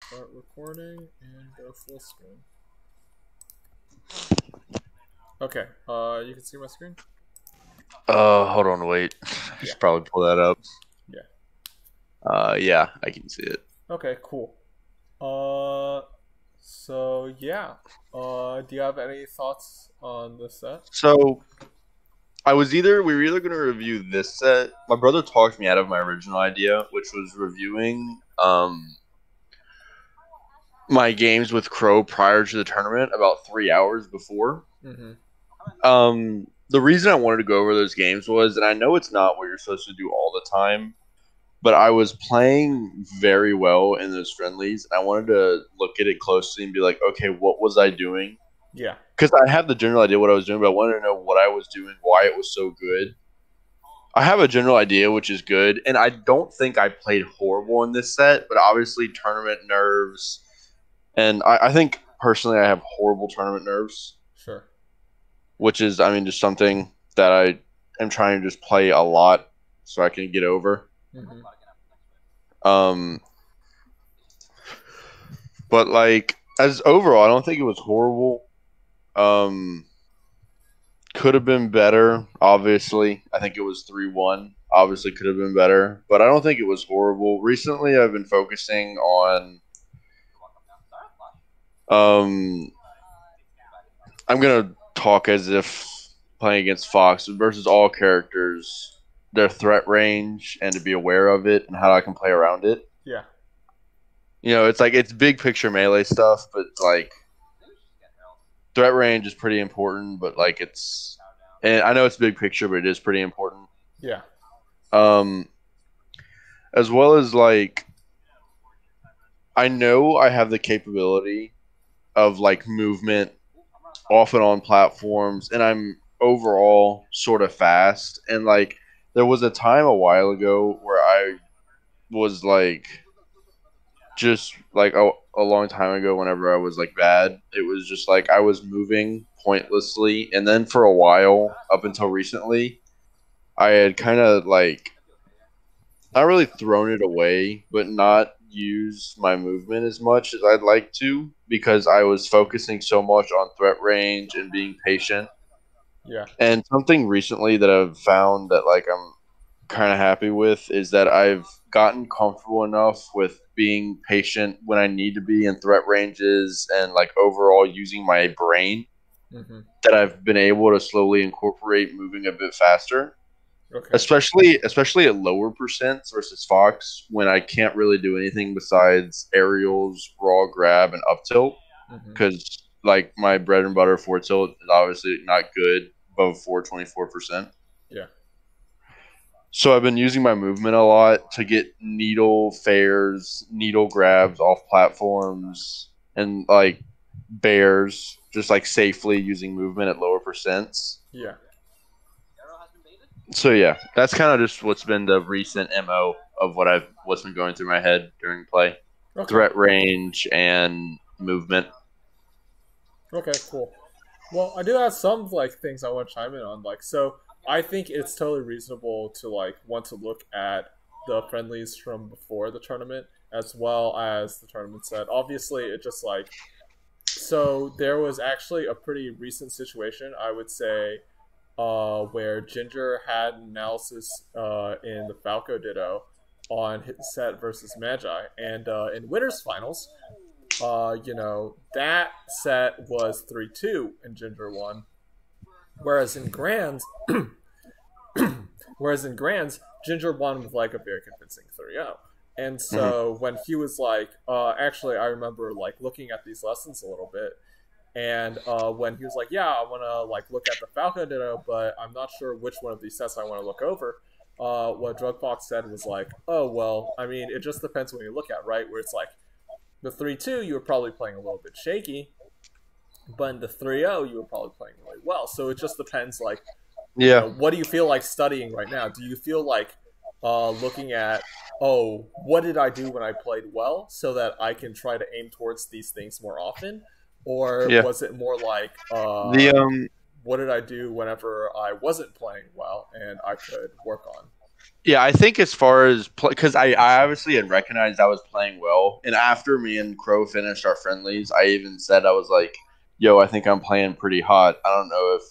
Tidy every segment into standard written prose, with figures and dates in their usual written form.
start recording and go full screen. Okay, you can see my screen? Hold on, wait. I Yeah. should probably pull that up. Yeah. Yeah, I can see it. Okay, cool. So yeah. Do you have any thoughts on the set? So we were either gonna review this set. My brother talked me out of my original idea, which was reviewing my games with Crow prior to the tournament about 3 hours before. Mm-hmm. The reason I wanted to go over those games was, and I know it's not what you're supposed to do all the time, but I was playing very well in those friendlies. And I wanted to look at it closely and be like, okay, what was I doing? Yeah. Because I have the general idea what I was doing, but I wanted to know what I was doing, why it was so good. I have a general idea, which is good, and I don't think I played horrible in this set, but obviously tournament nerves, and I think personally I have horrible tournament nerves, Sure. which is, I mean, just something that I am trying to just play a lot so I can get over. Mm-hmm. Um, but like as overall, I don't think it was horrible. Um, could have been better. Obviously, I think it was 3-1. Obviously, could have been better, but I don't think it was horrible. Recently, I've been focusing on. I'm gonna talk as if playing against Fox versus all characters, their threat range, and to be aware of it and how I can play around it. Yeah. You know, it's like it's big picture melee stuff, but like threat range is pretty important. But like and I know it's big picture, but it is pretty important. Yeah. Um, as well as like I know I have the capability of like movement off and on platforms, and I'm overall sort of fast. And like there was a time a while ago where I was like just like a long time ago whenever I was like bad, it was just like I was moving pointlessly, and then for a while up until recently I had kind of like not really thrown it away, but not used my movement as much as I'd like to because I was focusing so much on threat range and being patient. Yeah. And something recently that I've found that like I'm kind of happy with is that I've gotten comfortable enough with being patient when I need to be in threat ranges and like overall using my brain Mm-hmm. that I've been able to slowly incorporate moving a bit faster. Okay. Especially at lower percents versus Fox when I can't really do anything besides aerials, raw grab, and up tilt Mm-hmm. because like my bread and butter four tilt is obviously not good above 424%. Yeah. So I've been using my movement a lot to get needle fares, needle grabs off platforms, and like bears, just like safely using movement at lower percents. Yeah. So yeah, that's kind of just what's been the recent mo of what's been going through my head during play, Okay. threat range and movement. Okay, cool. Well, I do have some like things I want to chime in on. Like, so I think it's totally reasonable to like want to look at the friendlies from before the tournament as well as the tournament set. Obviously, it just like so there was actually a pretty recent situation, I would say, where Ginger had analysis in the Falco Ditto on his set versus Magi, and in winners finals, that set was 3-2 and Ginger won. Whereas in Grands, Ginger won with like a very convincing 3-0. And Mm-hmm. so when he was like, actually, I remember like looking at these lessons a little bit, and when he was like, "Yeah, I want to like look at the Falco Ditto, but I'm not sure which one of these sets I want to look over." What Drug Fox said was like, "Oh well, I mean, it just depends when you look at right. Where it's like the 3-2, you were probably playing a little bit shaky, but in the 3-0, you were probably playing really well. So it just depends, like, Yeah, what do you feel like studying right now? Do you feel like looking at, oh, what did I do when I played well so that I can try to aim towards these things more often? Or yeah. was it more like, The what did I do whenever I wasn't playing well and I could work on? Yeah, I think as far as because I obviously had recognized I was playing well, and after me and Crow finished our friendlies, I even said I was like, "Yo, I think I'm playing pretty hot. I don't know if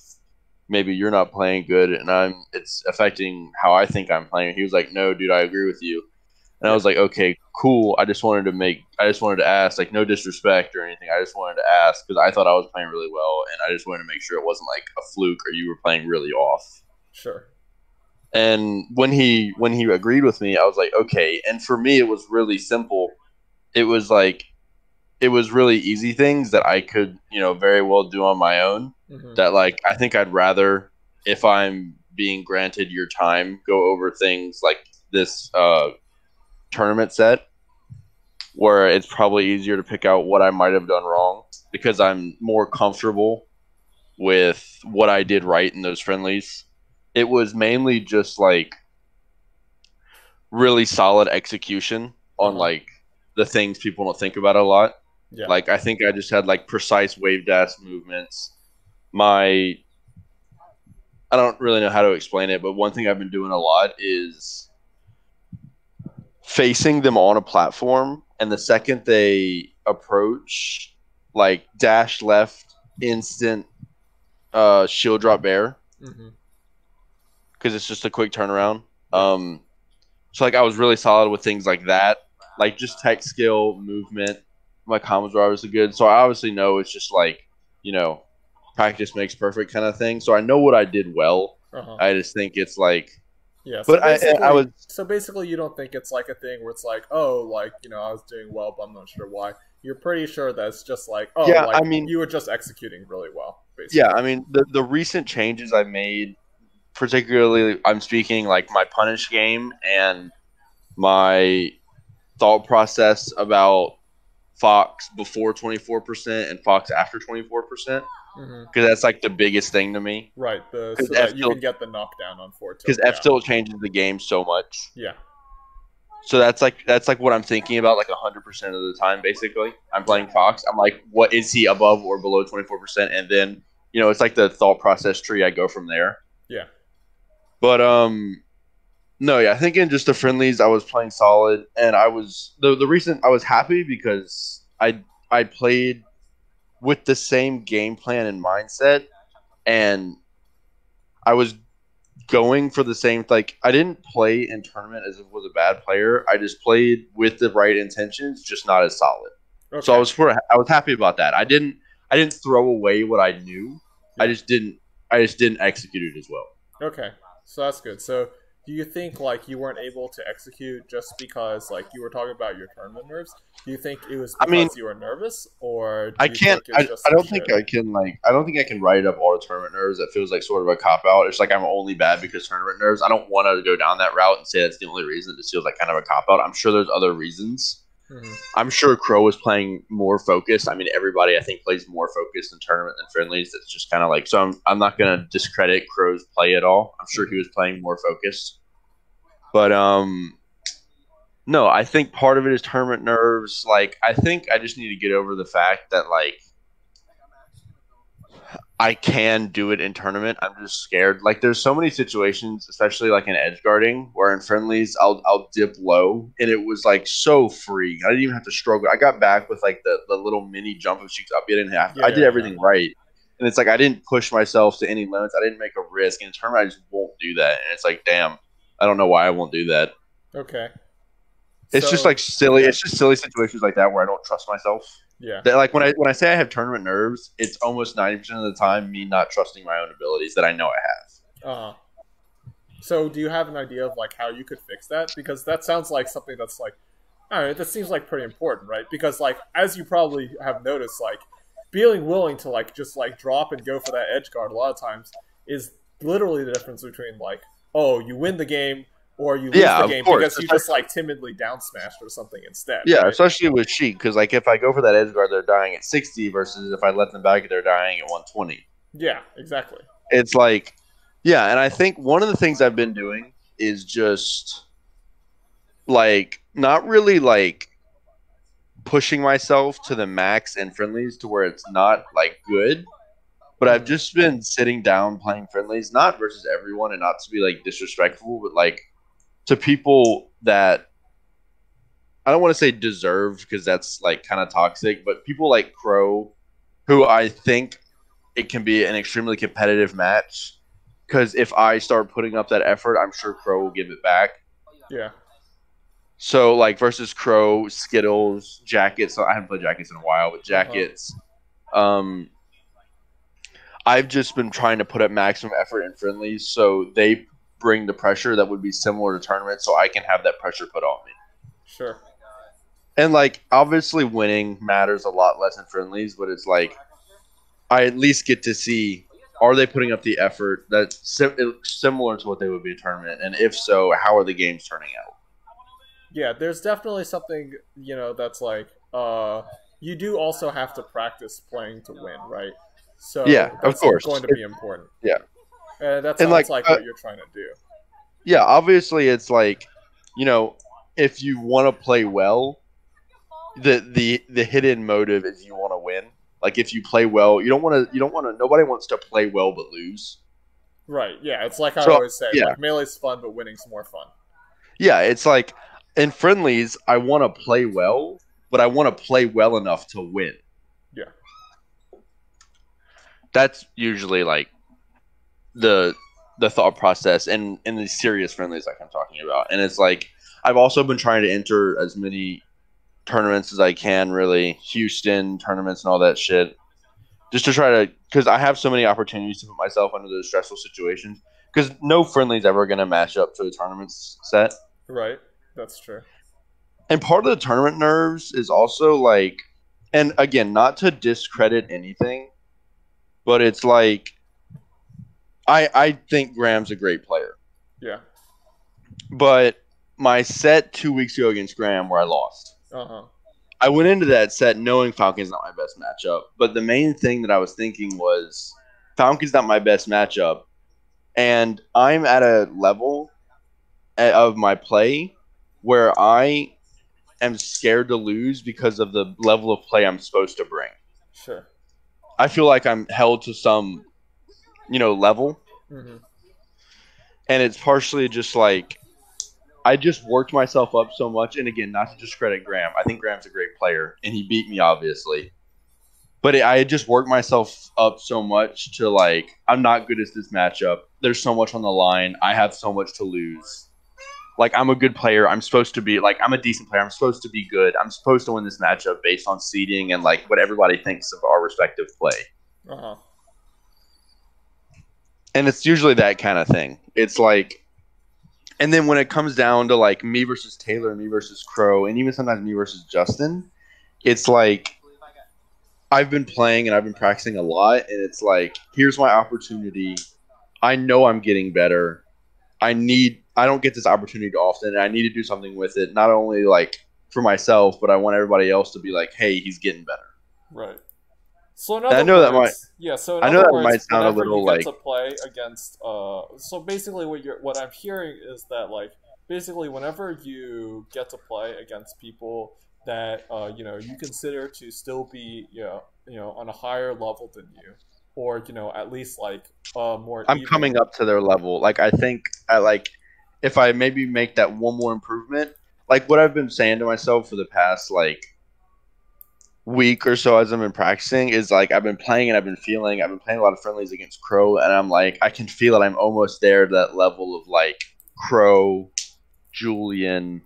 maybe you're not playing good, and it's affecting how I think I'm playing." He was like, "No, dude, I agree with you." And I Yeah, was like, "Okay, cool. I just wanted to ask, like, no disrespect or anything. I just wanted to ask because I thought I was playing really well, and I just wanted to make sure it wasn't like a fluke or you were playing really off." sure. And when he agreed with me, I was like, okay. And for me, it was really simple. It was like it was really easy things that I could, very well do on my own. Hmm. That like I think I'd rather, if I'm being granted your time, go over things like this tournament set where it's probably easier to pick out what I might have done wrong because I'm more comfortable with what I did right in those friendlies. It was mainly just like really solid execution Uh on huh. like the things people don't think about a lot. Yeah. Like I think I just had like precise wave dash movements. My I don't really know how to explain it, but one thing I've been doing a lot is facing them on a platform, and the second they approach, like dash left, instant shield drop bear Hmm. because it's just a quick turnaround. Yeah. So like I was really solid with things like that, like just tech skill, movement. My combos were obviously good, so I obviously know it's just like you know, practice makes perfect kind of thing. So I know what I did well. Uh huh. I just think it's like, Yeah. but I was So basically, you don't think it's like a thing where it's like, oh, like I was doing well, but I'm not sure why. You're pretty sure that it's just like, oh, yeah. like I mean, you were just executing really well, yeah. basically. I mean the recent changes I made, particularly I'm speaking like my punish game and my thought process about Fox before 24% and Fox after 24%, Hmm. because that's like the biggest thing to me. Right. The Because so F that you can tilt get the knockdown on four because tilt. F Yeah. tilt changes the game so much. Yeah. So that's like what I'm thinking about like 100% of the time. Basically, I'm Yeah. playing Fox. I'm like, what is he above or below 24%? And then it's like the thought process tree. I go from there. Yeah. But no, yeah, I think in just the friendlies, I was playing solid, and I was the reason I was happy because I played with the same game plan and mindset, and I was going for the same. Like I didn't play in tournament as if I was a bad player. I just played with the right intentions, just not as solid. So Okay. I was happy about that. I didn't throw away what I knew. I Yeah. just didn't execute it as well. Okay, so that's good. So, do you think like you weren't able to execute just because like you were talking about your tournament nerves? Do you think it was I mean, because you were nervous, or do I you can't. think it's just I like don't think shit? I can like. I don't think I can write up all the tournament nerves. That feels like sort of a cop out. It's like I'm only bad because tournament nerves. I don't want to go down that route and say that's the only reason. It just feels like kind of a cop out. I'm sure there's other reasons. Hmm. I'm sure Crow was playing more focused. I mean, everybody I think plays more focused in tournament than friendlies. It's just kind of like so. I'm not gonna discredit Crow's play at all. I'm sure he Hmm. was playing more focused, but no, I think part of it is tournament nerves. Like, I think I just need to get over the fact that like I can do it in tournament. I'm just scared. Like there's so many situations, especially like in edge guarding, where in friendlies I'll dip low and it was like so free. I didn't even have to struggle. I got back with like the little mini jump of shoots up. I didn't have. Yeah, I did yeah, yeah. everything right. And it's like I didn't push myself to any limits. I didn't make a risk. In tournament, I just won't do that. And it's like, damn, I don't know why I won't do that. Okay, It's just like so silly. yeah, It's just silly situations like that where I don't trust myself. yeah. That like when I say I have tournament nerves, it's almost 90% of the time me not trusting my own abilities that I know I have. Uh, so do you have an idea of like how you could fix that? Because that sounds like something that's like, I don't know, that seems like pretty important, right? Because like as you probably have noticed, like being willing to like just like drop and go for that edge guard a lot of times is literally the difference between like, oh, you win the game or you lose Yeah, the of game course. because you just like timidly down smashed or something instead, Yeah, right? especially with Sheik, because like if I go for that edge guard, they're dying at 60 versus if I let them back, they're dying at 120. Yeah, exactly. It's like, yeah, and I think one of the things I've been doing is just like not really like pushing myself to the max in friendlies to where it's not like good, but I've Hmm. just been sitting down playing friendlies, not versus everyone and not to be like disrespectful, but like to people that I don't want to say deserve because that's like kind of toxic, but people like Crow, who I think it can be an extremely competitive match. Because if I start putting up that effort, I'm sure Crow will give it back. Yeah. So like versus Crow, Skittles, Jackets. I haven't played Jackets in a while, but Uh-huh. Jackets. Um, I've just been trying to put up maximum effort in friendlies, so they bring the pressure that would be similar to tournaments, so I can have that pressure put on me. Sure. And like obviously winning matters a lot less in friendlies, but it's like I at least get to see are they putting up the effort that's similar to what they would be a tournament, and if so, how are the games turning out? Yeah, there's definitely something, that's like you do also have to practice playing to win, right? Yeah, So of that's course. going to be important. Yeah, And that and sounds like like what you're trying to do. yeah, obviously it's like you know if you want to play well, the hidden motive is you want to win. Like if you play well, you don't want to. Nobody wants to play well but lose. Right, yeah, it's like I So always say, yeah, like melee's fun, but winning's more fun. yeah, it's like in friendlies, I want to play well, but I want to play well enough to win. Yeah. That's usually like the the thought process in these serious friendlies like I'm talking about. And it's like I've also been trying to enter as many tournaments as I can, really Houston tournaments and all that shit, just to try to because I have so many opportunities to put myself under those stressful situations. Because no friendly is ever going to match up to a tournament set. Right, that's true. And part of the tournament nerves is also like, and again, not to discredit anything, but it's like I think Graham's a great player, Yeah. but my set 2 weeks ago against Graham where I lost. Uh-huh. I went into that set knowing Falcon's not my best matchup, but the main thing that I was thinking was Falcon's not my best matchup, and I'm at a level of my play where I am scared to lose because of the level of play I'm supposed to bring. Sure. I feel like I'm held to some, level, Mm-hmm. and it's partially just like I just worked myself up so much. And again, not to discredit Graham, I think Graham's a great player, and he beat me obviously. But I had just worked myself up so much to like I'm not good at this matchup. There's so much on the line. I have so much to lose. Like I'm a good player. I'm supposed to be like I'm a decent player. I'm supposed to be good. I'm supposed to win this matchup based on seeding and like what everybody thinks of our respective play. Uh-huh. And it's usually that kind of thing. It's like, and then when it comes down to like me versus Taylor, me versus Crow, and even sometimes me versus Justin, it's like I've been playing and I've been practicing a lot, and it's like here's my opportunity. I know I'm getting better. I don't get this opportunity often, and I need to do something with it. Not only like for myself, but I want everybody else to be like, hey, he's getting better. Right. So in And other words, yeah. So in I know other that words, might sound a whenever you little get like to play against, so basically what I'm hearing is that like basically whenever you get to play against people that you consider to still be on a higher level than you, or at least like more I'm even. coming up to their level. Like I think I like if I maybe make that one more improvement, like what I've been saying to myself for the past like week or so as I've been practicing is like I've been playing and I've been playing a lot of friendlies against Crow, and I'm like I can feel that I'm almost there to that level of like Crow, Julian,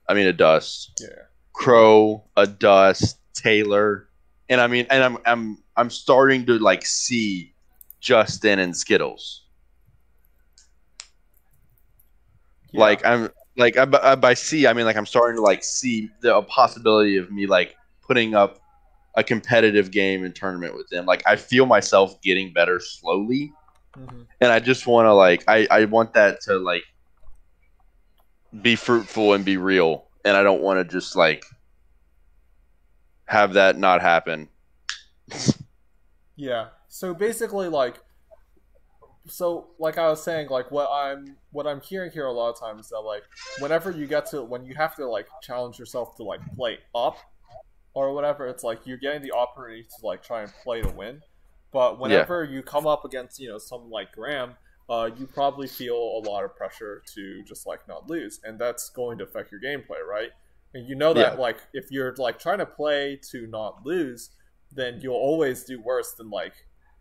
I mean a Dust, Yeah. Crow, a Dust, Taylor, and I mean and I'm starting to like see Justin and Skittles. Yeah. Like I'm like by see I mean like I'm starting to like see the possibility of me like putting up a competitive game and tournament with them. Like I feel myself getting better slowly, Mm-hmm. and I just want to like I want that to like be fruitful and be real, and I don't want to just like have that not happen. Yeah. So basically, like I was saying, like what I'm hearing here a lot of times is that like whenever when you have to like challenge yourself to like play up or whatever, it's like you're getting the opportunity to like try and play to win. But Yeah, whenever you come up against someone like Graham, you probably feel a lot of pressure to just like not lose, and that's going to affect your gameplay, right? And you know Yeah. that like if you're like trying to play to not lose, then you'll always do worse than like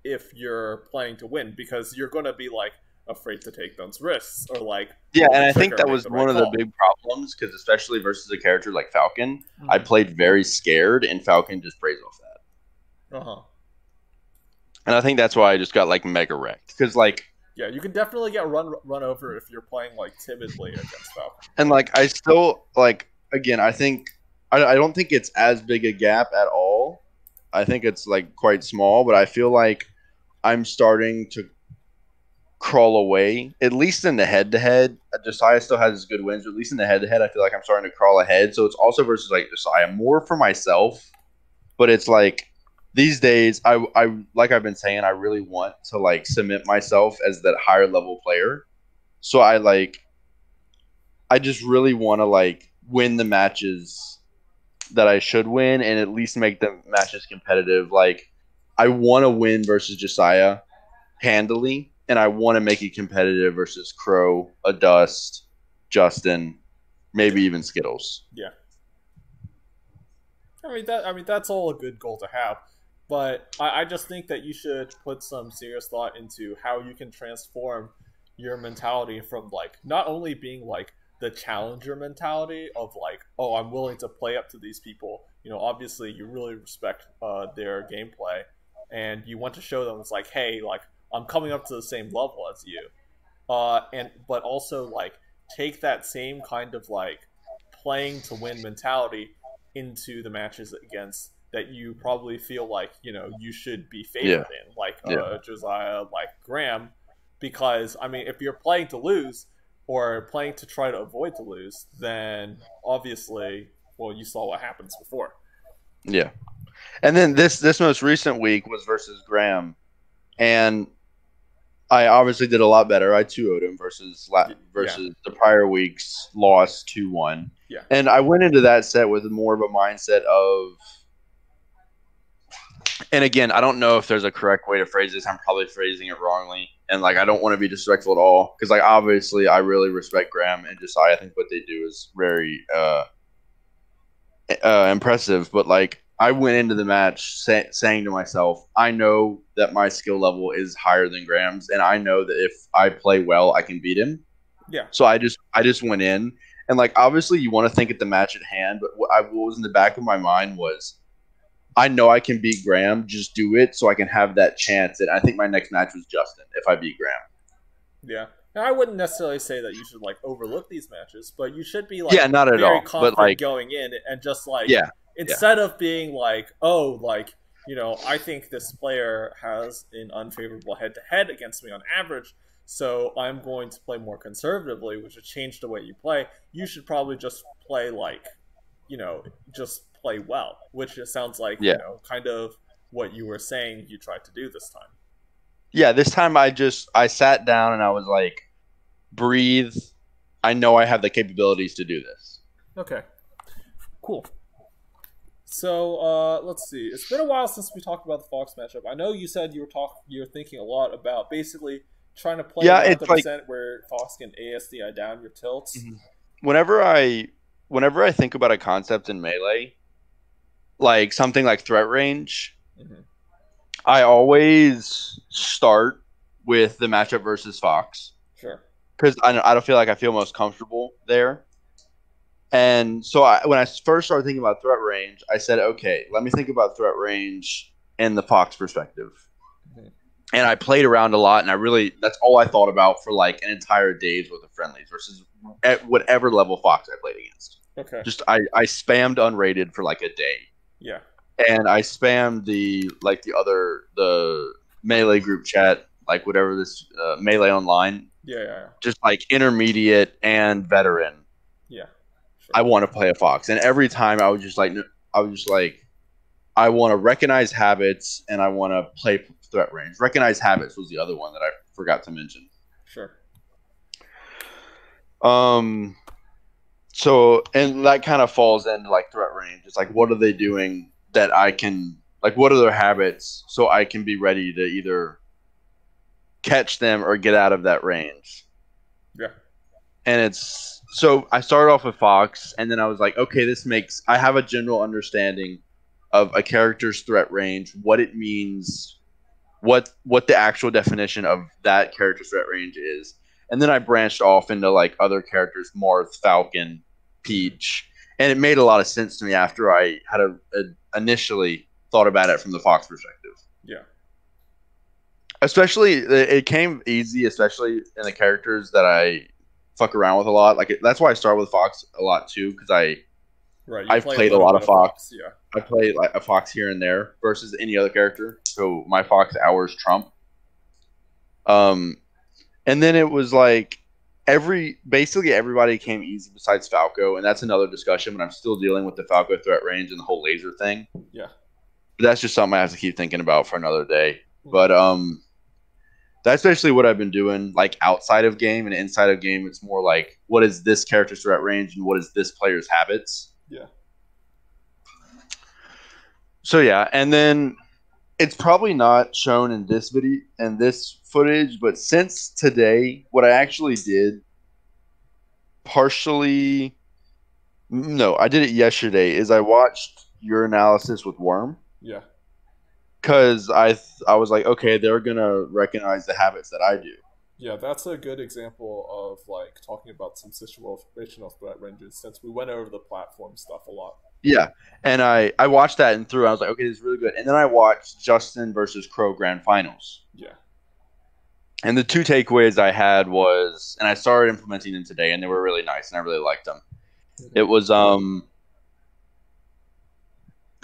if you're playing to win, because you're going to be like afraid to take those risks or like Yeah, pull and the I think trigger and that make was the one right of the call. big problems because especially versus a character like Falcon, I Mm-hmm. played very scared, and Falcon just preys off that. Uh huh. And I think that's why I just got like mega wrecked because like Yeah, you can definitely get run over if you're playing like timidly against Falcon. and like I still like again I think I don't think it's as big a gap at all. I think it's like quite small, but I feel like I'm starting to crawl away, at least in the head to head. Josiah still has his good wins, but at least in the head to head, I feel like I'm starting to crawl ahead. So it's also versus like Josiah, more for myself. But it's like these days, I like I've been saying, I really want to like cement myself as that higher level player. So I just really want to like win the matches that I should win and at least make the matches competitive. Like I want to win versus Josiah handily, and I want to make it competitive versus Crow, Adust, Justin, maybe even Skittles. Yeah. I mean that's all a good goal to have, but I just think that you should put some serious thought into how you can transform your mentality from like not only being like the challenger mentality of like, oh, I'm willing to play up to these people. You know, obviously you really respect their gameplay, and you want to show them it's like, hey, like I'm coming up to the same level as you. And but also like take that same kind of like playing to win mentality into the matches against that you probably feel like you should be Yeah, favored in, like yeah, Josiah, like Graham, because I mean, if you're playing to lose or playing to try to avoid to lose, then obviously, well, you saw what happens before. yeah. And then this most recent week was versus Graham, and I obviously did a lot better. I 2-0'd him Yeah, versus the prior week's loss 2-1. yeah, And I went into that set with more of a mindset of, and again, I don't know if there's a correct way to phrase this. I'm probably phrasing it wrongly. And like, I don't want to be disrespectful at all because like, obviously I really respect Graham and Josiah. I think what they do is very impressive. But like, I went into the match saying to myself, I know that my skill level is higher than Graham's, and I know that if I play well, I can beat him. yeah, So I just went in, and like obviously you want to think at the match at hand, but what was in the back of my mind was I know I can beat Graham. Just do it so I can have that chance. And I think my next match was Justin if I beat Graham. yeah. Now, I wouldn't necessarily say that you should like overlook these matches, but you should be like Yeah, not at very all. But confident like, going in and just like yeah, yeah, instead of being like, oh, like I think this player has an unfavorable head to head against me on average, so I'm going to play more conservatively, which would change the way you play. You should probably just play like, just play well, which it sounds like, yeah, kind of what you were saying you tried to do this time. yeah. This time I sat down and I was like, breathe. I know I have the capabilities to do this. Okay, cool. So let's see. It's been a while since we talked about the Fox matchup. I know you said you're thinking a lot about basically trying to play Yeah, around the it's like percent where Fox can ASDI down your tilts. whenever I whenever I think about a concept in melee, like something like threat range, Mm-hmm. I always start with the matchup versus Fox Sure. because I don't feel like I feel most comfortable there. And so when I first started thinking about threat range, I said, okay, let me think about threat range in the Fox perspective. Mm-hmm. And I played around a lot, and that's all I thought about for like an entire day's worth of friendlies versus at whatever level Fox I played against. Okay. Just I spammed unrated for like a day. Yeah. And I spammed the melee group chat, like whatever this melee online, Yeah. Yeah. Yeah. just like intermediate and veteran. Yeah. Sure. I want to play a Fox, and every time I was just like, I want to recognize habits and I want to play threat range. Recognize habits was the other one that I forgot to mention. Sure. So and that kind of falls into like threat range. It's like, what are they doing that I can like? What are their habits so I can be ready to either catch them or get out of that range. Yeah. And it's so I started off with Fox, and then I was like, okay, I have a general understanding of a character's threat range, what it means, what the actual definition of that character's threat range is. And then I branched off into like other characters, Marth, Falcon, Peach, and it made a lot of sense to me after I had initially thought about it from the Fox perspective. Yeah. Especially, it came easy, especially in the characters that I fuck around with a lot. Like that's why I start with Fox a lot too, because I've played a lot of Fox. Yeah. I play like a Fox here and there versus any other character. So my Fox hours trump. And then it was like basically everybody came easy besides Falco, and that's another discussion. But I'm still dealing with the Falco threat range and the whole laser thing. Yeah. But that's just something I have to keep thinking about for another day. But that's basically what I've been doing, like outside of game and inside of game. It's more like, what is this character's threat range and what is this player's habits? Yeah. So yeah, and then it's probably not shown in this video and this footage, but since today, what I actually did, partially, no, I did it yesterday, is I watched your analysis with Worm. Yeah. Because I was like, okay, they're gonna recognize the habits that I do. Yeah, that's a good example of like talking about some situational threat ranges, since we went over the platform stuff a lot. Yeah, and I watched that and through. I was like, okay, this is really good. And then I watched Justin versus Crow Grand Finals. Yeah. And the two takeaways I had was, and I started implementing them today, and they were really nice, and I really liked them. Mm-hmm. It was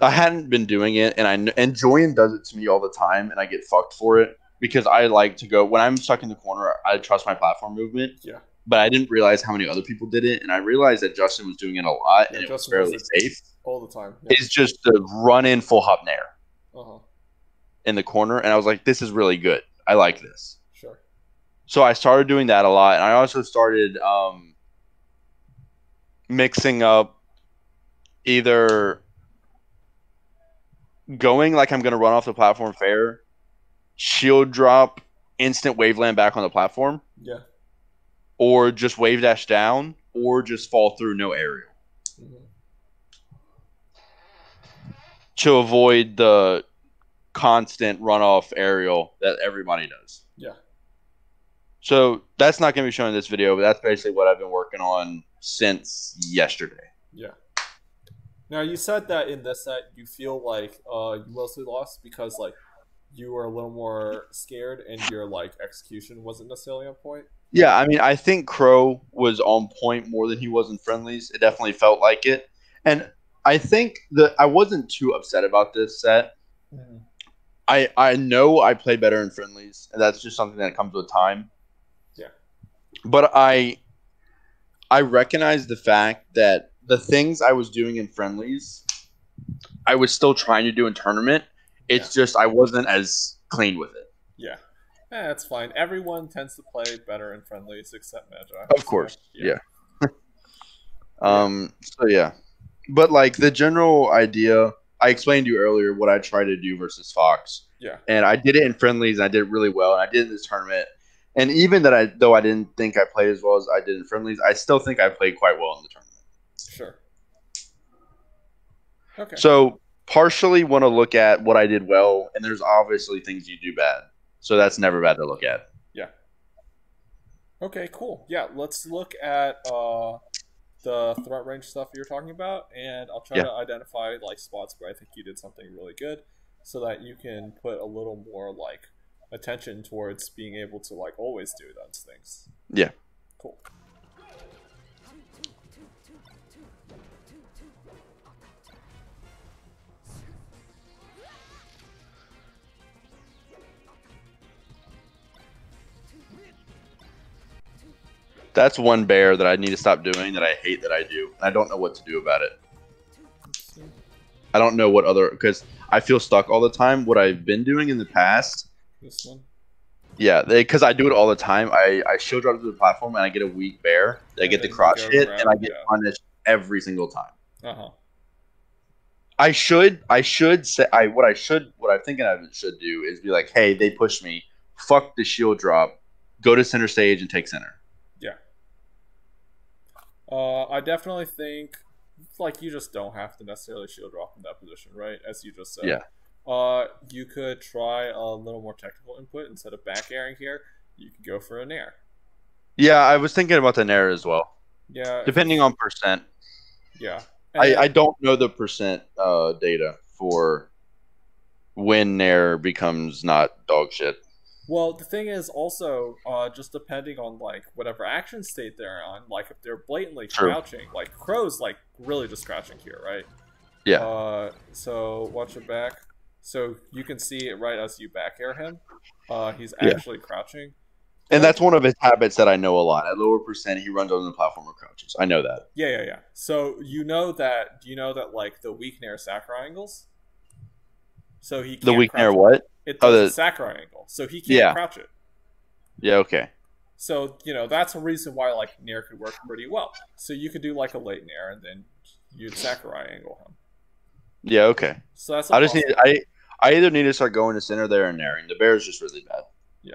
I hadn't been doing it, and Joyan does it to me all the time, and I get fucked for it because I like to go when I'm stuck in the corner. I trust my platform movement. Yeah. But I didn't realize how many other people did it, and I realized that Justin was doing it a lot, and it was fairly safe all the time. Yeah. It's just the run in full hop nair in the corner, and I was like, "This is really good. I like this." Sure. So I started doing that a lot, and I also started mixing up either going like I'm going to run off the platform fair, shield drop, instant waveland back on the platform. Yeah. Or just wave dash down, or just fall through no aerial. Mm-hmm. To avoid the constant runoff aerial that everybody does. Yeah. So that's not going to be shown in this video, but that's basically what I've been working on since yesterday. Yeah. Now, you said that in this set, you feel like you mostly lost because like you were a little more scared and your like execution wasn't necessarily on point. Yeah, I mean, I think Crow was on point more than he was in friendlies. It definitely felt like it. And I think that I wasn't too upset about this set. Mm-hmm. I know I play better in friendlies, and that's just something that comes with time. Yeah. But I recognize the fact that the things I was doing in friendlies, I was still trying to do in tournament. It's just I wasn't as clean with it. Yeah. That's fine. Everyone tends to play better in friendlies except Magi. Of course. Yeah. So yeah. But like the general idea, I explained to you earlier what I try to do versus Fox. Yeah. And I did it in friendlies and I did it really well, and I did it in this tournament. And even that though I didn't think I played as well as I did in friendlies, I still think I played quite well in the tournament. Sure. Okay. So partially want to look at what I did well, and there's obviously things you do bad. So that's never bad to look at. Yeah. Okay, cool. Yeah, let's look at the threat range stuff you're talking about, and I'll try to identify like spots where I think you did something really good, so that you can put a little more like attention towards being able to like always do those things. Yeah. Cool. That's one bear that I need to stop doing that I hate that I do. I don't know what to do about it. I don't know what other, because I feel stuck all the time. What I've been doing in the past. This one? Yeah, because I do it all the time. I shield drop to the platform and I get a weak bear. I get the crotch hit and I get punished every single time. I should say what I'm thinking I should do is be like, hey, they pushed me. fuck the shield drop, go to center stage and take center. Yeah. I definitely think like you just don't have to necessarily shield drop in that position, right? As you just said. Yeah. You could try a little more technical input instead of back airing here. You could go for a nair. Yeah, I was thinking about the nair as well. Yeah. Depending on percent. Yeah. I don't know the percent data for when nair becomes not dog shit. Well, the thing is also just depending on like whatever action state they're on. Like if they're blatantly crouching, like Crow's like really just crouching here, right? Yeah. So watch your back. So you can see it right as you back air him. He's actually crouching. And that's one of his habits that I know a lot. At lower percent, he runs on the platform and crouches. I know that. Yeah. So do you know that like the weak nair sacro angles? So he can't the weak nair it. What? It does the sacro angle, so he can't crouch it. Yeah, okay. So, that's a reason why like nair could work pretty well. So you could do like a late nair and then you'd Sakurai angle him. Yeah, okay. So that's I either need to start going to center there and nairing. The bear is just really bad. Yeah.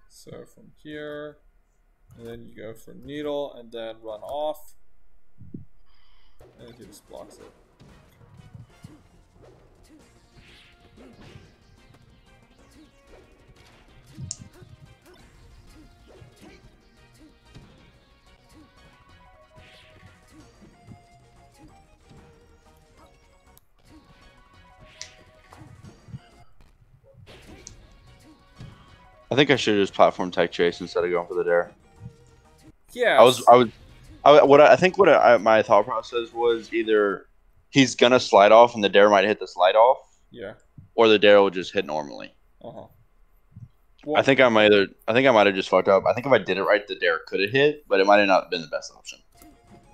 So from here, and then you go for needle and then run off. And he just blocks it. I think I should have just platform tech chase instead of going for the dare. Yeah. I think my thought process was either he's gonna slide off and the dare might hit the slide off. Yeah. Or the dare will just hit normally. Well, I think I might have just fucked up. I think if I did it right, the dare could have hit, but it might have not been the best option.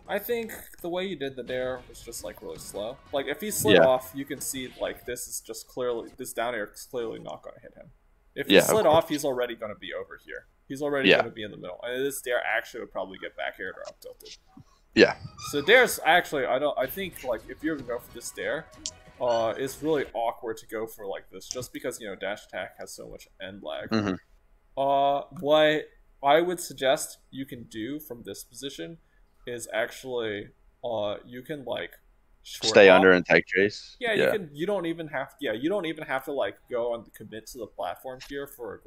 I think the way you did the dare was just like really slow. Like if he slid off, you can see like this down air is clearly not going to hit him. If he slid off, he's already going to be over here. He's already going to be in the middle, and this dare actually would probably get back aired or up tilted. Yeah. So dare's actually I think like if you're going to go for this dare, it's really awkward to go for like this just because dash attack has so much end lag. Mm-hmm. What I would suggest you can do from this position is actually you can like stay under and tech chase. Yeah, you don't even have to like go and commit to the platform here for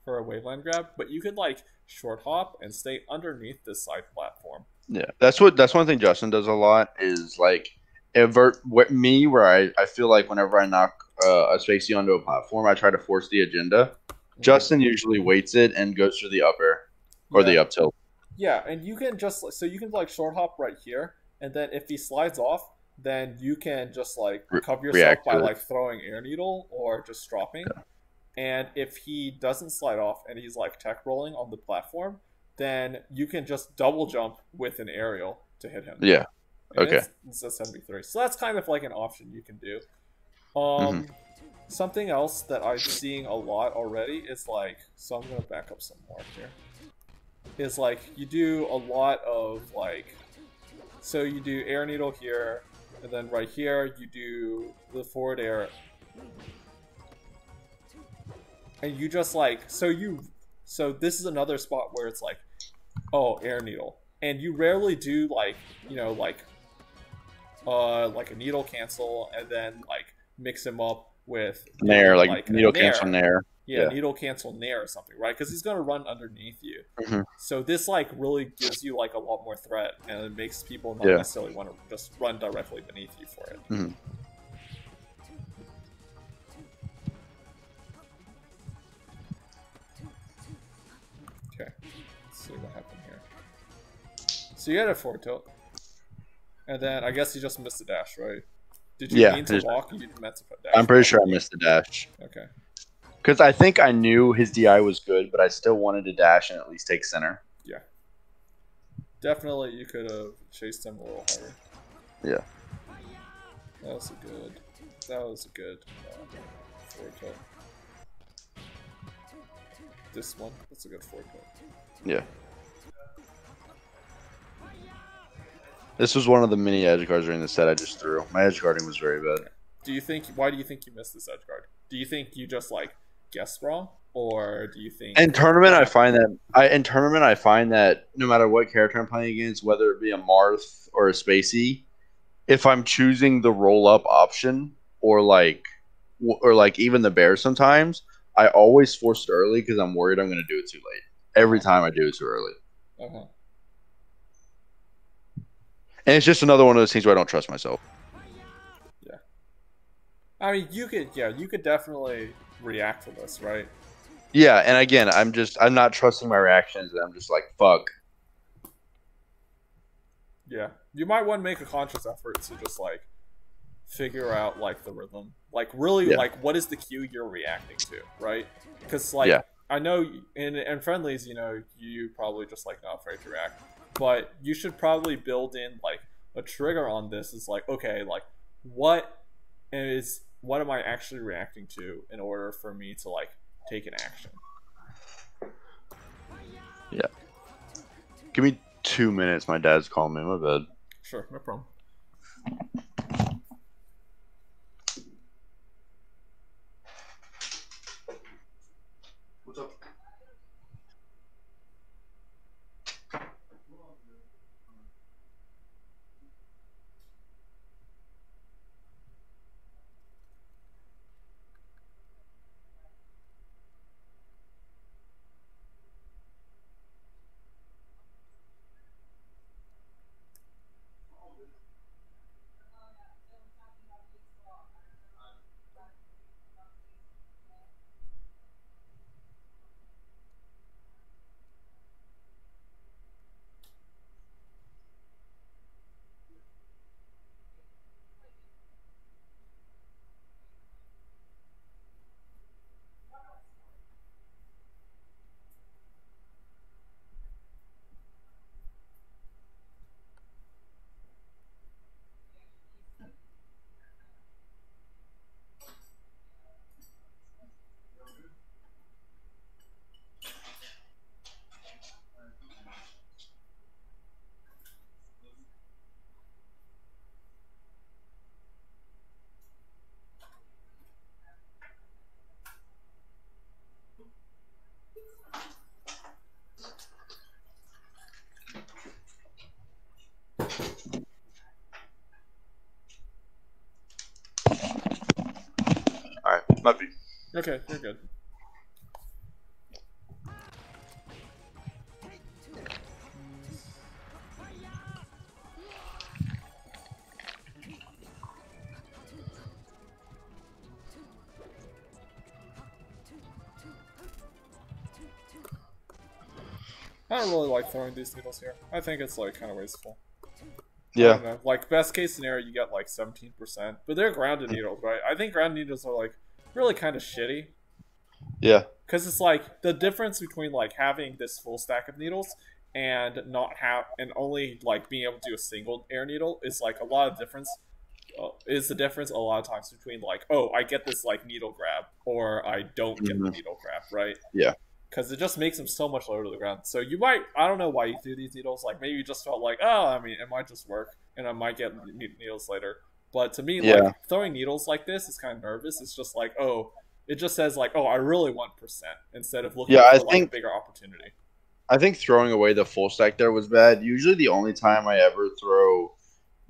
a waveland grab, but you could like short hop and stay underneath this side platform. Yeah, that's one thing Justin does a lot is like invert where I feel like whenever I knock a spacey onto a platform, I try to force the agenda. Mm-hmm. Justin usually waits it and goes for the up air or the up tilt. Yeah, and you can like short hop right here, and then if he slides off, then you can just like cover yourself by like throwing air needle or just dropping. Yeah. And if he doesn't slide off and he's like tech rolling on the platform, then you can just double jump with an aerial to hit him. Yeah. And it's a 73. So that's kind of like an option you can do. Something else that I'm seeing a lot already is like, so I'm gonna back up some more here. Is like you do a lot of like, so you do air needle here, and then right here you do the forward air, and you just like so this is another spot where it's like, oh, air needle, and you rarely do like like a needle cancel and then like mix him up with nair, like needle cancel nair. Yeah, needle cancel nair or something, right? Because he's going to run underneath you. Mm-hmm. So this like really gives you like a lot more threat, and it makes people not necessarily want to just run directly beneath you for it. Mm-hmm. Okay, let's see what happened here. So you had a forward tilt, and then I guess you just missed the dash, right? Did you mean to walk? You meant to put dash. I'm pretty sure I missed the dash. Okay. Because I think I knew his DI was good, but I still wanted to dash and at least take center. Yeah. Definitely you could have chased him a little harder. Yeah. That was a good forward tilt. This one, that's a good forward tilt. Yeah. This was one of the mini edge guards during the set I just threw. My edge guarding was very bad. Do you think? Why do you think you missed this edge guard? Do you think you just like guessed wrong, or do you think In tournament, I find that no matter what character I'm playing against, whether it be a Marth or a Spacey, if I'm choosing the roll up option or like even the bear sometimes, I always force it early because I'm worried I'm going to do it too late. Every time I do it too early. Uh-huh. And it's just another one of those things where I don't trust myself. Yeah. I mean, you could definitely react to this, right? Yeah, and again, I'm not trusting my reactions, and I'm just like, fuck. Yeah. You might want to make a conscious effort to just like figure out like the rhythm, like really like what is the cue you're reacting to, right? Because like I know in friendlies, you probably just like not afraid to react, but you should probably build in like a trigger on this. Is like, okay, like what am I actually reacting to in order for me to like take an action? Yeah. Give me 2 minutes. My dad's calling me. My bad. Sure, no problem. What's up? Alright, might be. Okay, you're good. I don't really like throwing these needles here. I think it's like kind of wasteful. Yeah. I don't know. Like best case scenario, you get like 17%, but they're grounded needles, right? I think grounded needles are like really kind of shitty. Yeah. Because it's like the difference between like having this full stack of needles and not have and only like being able to do a single air needle is like a lot of difference. Is the difference a lot of times between like, oh, I get this like needle grab or I don't get the needle grab, right? Yeah. Because it just makes them so much lower to the ground. So you might, I don't know why you threw these needles. Like maybe you just felt like, oh, I mean, it might just work, and I might get needles later. But to me, like throwing needles like this is kind of nervous. It's just like, oh, it just says like, oh, I really want percent instead of looking for like a bigger opportunity. I think throwing away the full stack there was bad. Usually, the only time I ever throw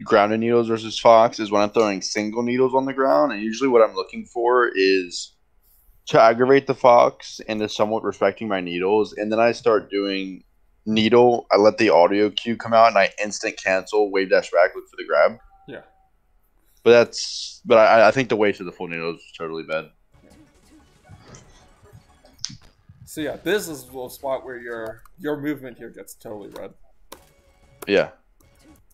grounded needles versus Fox is when I'm throwing single needles on the ground, and usually what I'm looking for is to aggravate the Fox into somewhat respecting my needles, and then I start doing needle. I let the audio cue come out, and I instant cancel, wave dash back, look for the grab. Yeah. But I think the waste of the full needles is totally bad. So yeah, this is the spot where your movement here gets totally red. Yeah.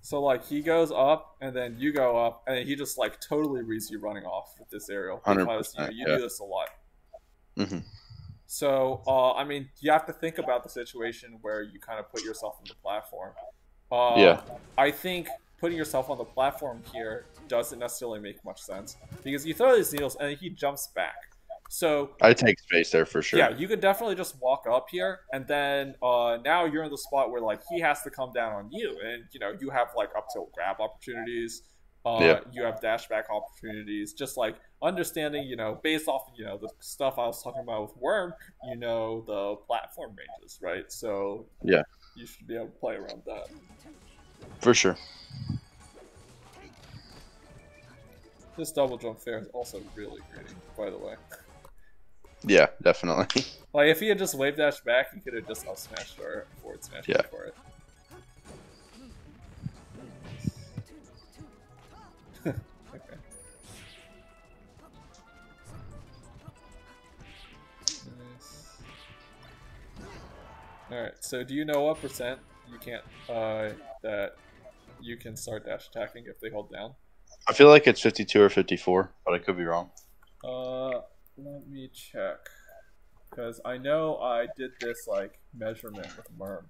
So like he goes up, and then you go up, and he just like totally reads you running off with this aerial because you do this a lot. Mm-hmm. So, I mean, you have to think about the situation where you kind of put yourself on the platform. I think putting yourself on the platform here doesn't necessarily make much sense because you throw these needles and he jumps back. So I take space there for sure. yeah, you could definitely just walk up here, and then now you're in the spot where like he has to come down on you, and you know you have like up tilt grab opportunities, Yeah. you have dash back opportunities. Just like understanding, you know, based off you know the stuff I was talking about with Worm, you know the platform ranges, right? So Yeah. you should be able to play around that. For sure. This double jump fair is also really greedy, by the way. Yeah, definitely. Like if he had just wave dash back, he could have just up smashed or forward smashed Yeah. for it. Okay. Nice. Alright, so do you know what percent you can't that you can start dash attacking if they hold down? I feel like it's 52 or 54, but I could be wrong. Let me check. Because I know I did this like measurement with Worm.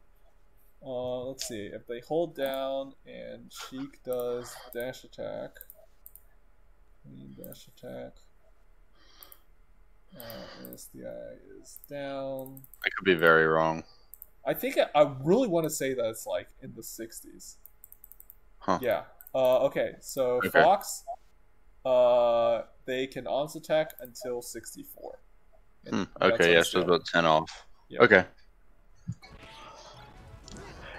Let's see. If they hold down and Sheik does dash attack. Dash attack. SDI is down. I could be very wrong. I think I really want to say that it's like in the 60s. Huh. Yeah. Okay. So Okay. Fox, they can arms attack until 64. Okay, yeah, so about 10 off. Yeah. Okay.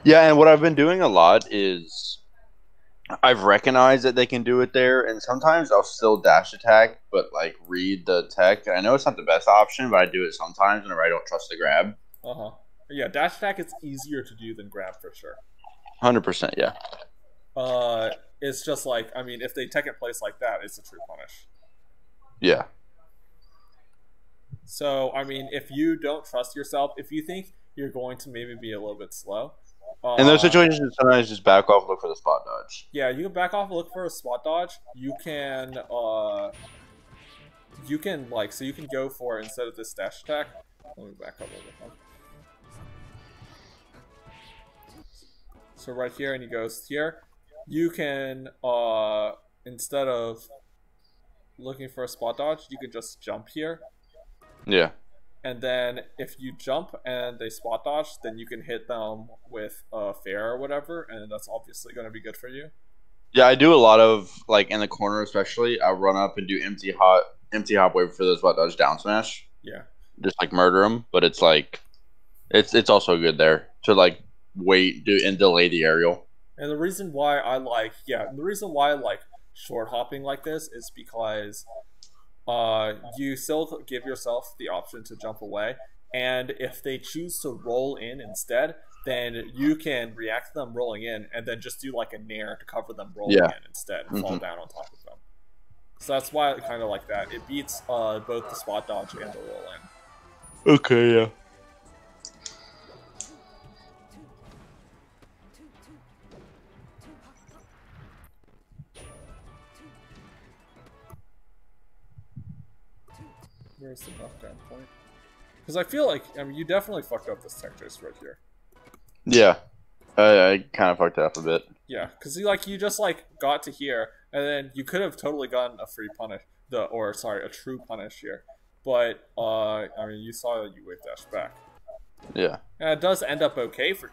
Yeah, and what I've been doing a lot is I've recognized that they can do it there, and sometimes I'll still dash attack, but like read the tech. I know it's not the best option, but I do it sometimes whenever I don't trust the grab. Yeah, dash attack is easier to do than grab for sure. 100%, yeah. It's just like, I mean, if they tech it place like that, it's a true punish. Yeah. So, I mean, if you don't trust yourself, if you think you're going to maybe be a little bit slow. In those situations, sometimes just back off, look for the spot dodge. Yeah, you can back off and look for a spot dodge. You can like, so you can go for, instead of this dash attack, let me back up a little bit. So right here, and he goes here, you can, instead of looking for a spot dodge, you can just jump here. Yeah. And then if you jump and they spot dodge, then you can hit them with a fair or whatever, and that's obviously going to be good for you. Yeah, I do a lot of, like, in the corner especially, I'll run up and do empty hop wave for those spot dodge down smash. Yeah. Just, like, murder them, but it's, like, it's also good there to, like, wait and delay the aerial. And the reason why I like, short hopping like this is because you still give yourself the option to jump away, and if they choose to roll in instead, then you can react to them rolling in and then just do like a nair to cover them rolling in instead and fall down on top of them. So that's why I kind of like that. It beats both the spot dodge and the roll in. Okay, yeah. Where's the knockdown point? Because I feel like, I mean, you definitely fucked up this tech chase right here. Yeah. I kind of fucked it up a bit. Yeah, because you just like got to here, and then you could have totally gotten a free punish, a true punish here. But I mean, you saw that you wave dash back. Yeah. And it does end up okay for you.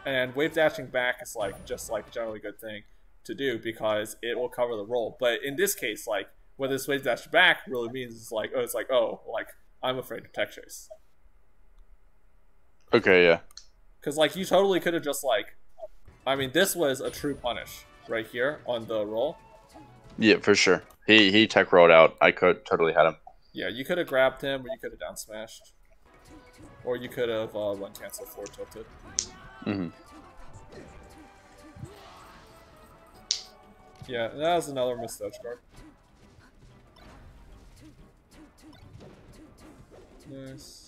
And wave dashing back is like just like generally good thing to do because it will cover the roll. But in this case, like what this wave dash back really means is like, I'm afraid of tech chase. Okay, yeah. Because like you totally could have just like, I mean, this was a true punish right here on the roll. Yeah, for sure. He tech rolled out. I could totally had him. Yeah, you could have grabbed him, or you could have down smashed, or you could have one cancel forward tilted. Yeah, that was another missed edge guard. Nice.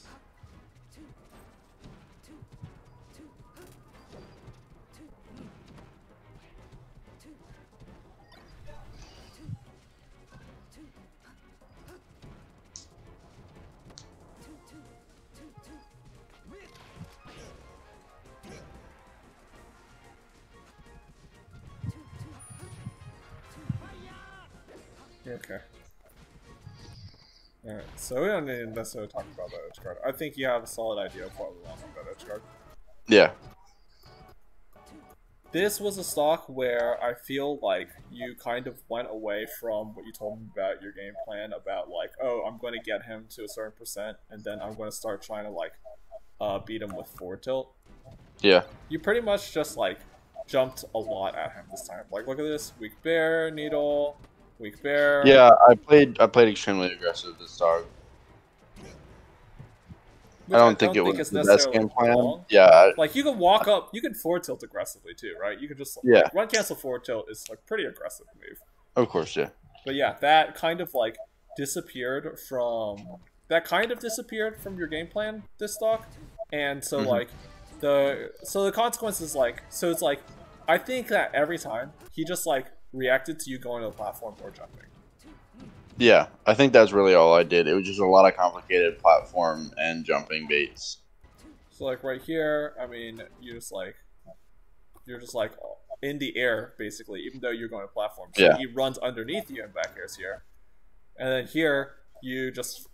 Okay. Alright, so we don't need to necessarily talk about that edge guard. I think you have a solid idea of what we want with that edge guard. Yeah. This was a stock where I feel like you kind of went away from what you told me about your game plan about like, oh, I'm going to get him to a certain percent, and then I'm going to start trying to like beat him with forward tilt. Yeah. You pretty much just like jumped a lot at him this time. Like, look at this: weak bear, needle, weak bear. Yeah, I played extremely aggressive this dog. Which I don't think it was is the best necessarily game plan. wrong. Yeah. Like, you can walk up, you can forward tilt aggressively too, right? You could just Yeah. like, run cancel forward tilt is like pretty aggressive move. Of course, yeah. But yeah, that kind of like disappeared from your game plan this stock, and so like the consequences like it's like I think that every time he just like reacted to you going to the platform or jumping. Yeah, I think that's really all I did. It was just a lot of complicated platform and jumping baits. So like right here, I mean, you're just like in the air basically, even though you're going to platform. So Yeah. he runs underneath you and back airs here, and then here you just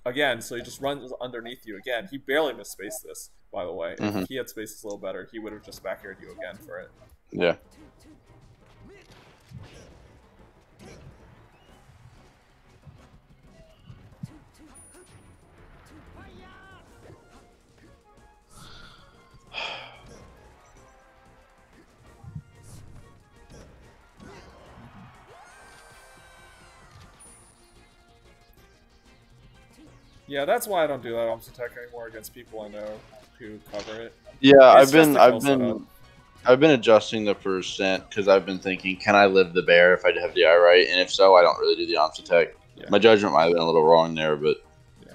again. So he just runs underneath you again. He barely misspaced this, by the way. If he had spaced this a little better, he would have just back aired you again for it. Yeah. Yeah, that's why I don't do that arms attack anymore against people I know who cover it. Yeah, It's just a kill setup. I've been adjusting the percent because I've been thinking, can I live the bear if I have the eye right? And if so, I don't really do the arms attack. Yeah. My judgment might have been a little wrong there, but Yeah.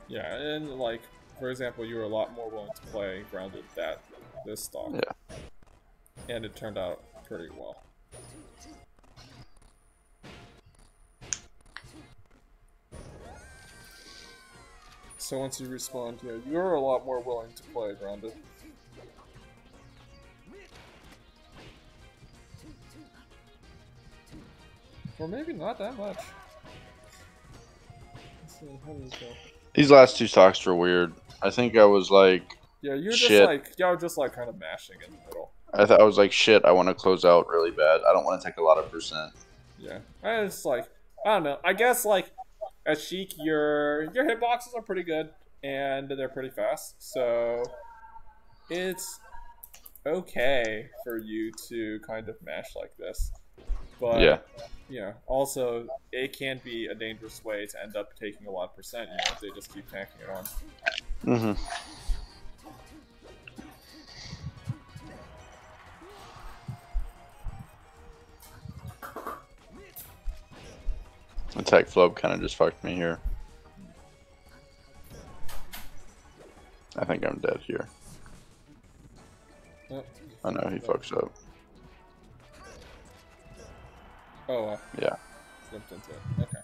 Yeah, and like for example, you were a lot more willing to play grounded this stock. yeah. And it turned out pretty well. So once you respawn, yeah, you're a lot more willing to play grounded. Or maybe not that much. Let's see, how does this go? These last two stocks were weird. I think I was like, Yeah, you're shit. just like, y'all just like kind of mashing in the middle. I was like, shit, I want to close out really bad. I don't want to take a lot of percent. Yeah, I just like, I don't know. I guess like as Sheik, your hitboxes are pretty good and they're pretty fast, so it's okay for you to kind of mash like this. But Yeah. you know, also it can be a dangerous way to end up taking a lot of percent. You know, if they just keep tanking it on. Mm-hmm. Attack flub kind of just fucked me here. I think I'm dead here. Oh, I know he fucks up. oh Yeah. flipped into it. Okay.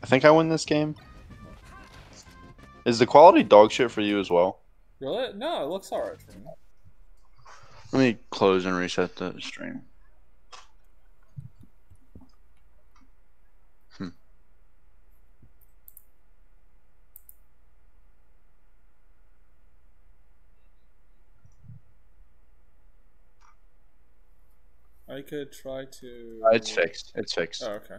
I think I win this game. Is the quality dog shit for you as well? Really? No, it looks alright for me. Let me close and reset the stream. I could try to. It's fixed. It's fixed. Oh, okay.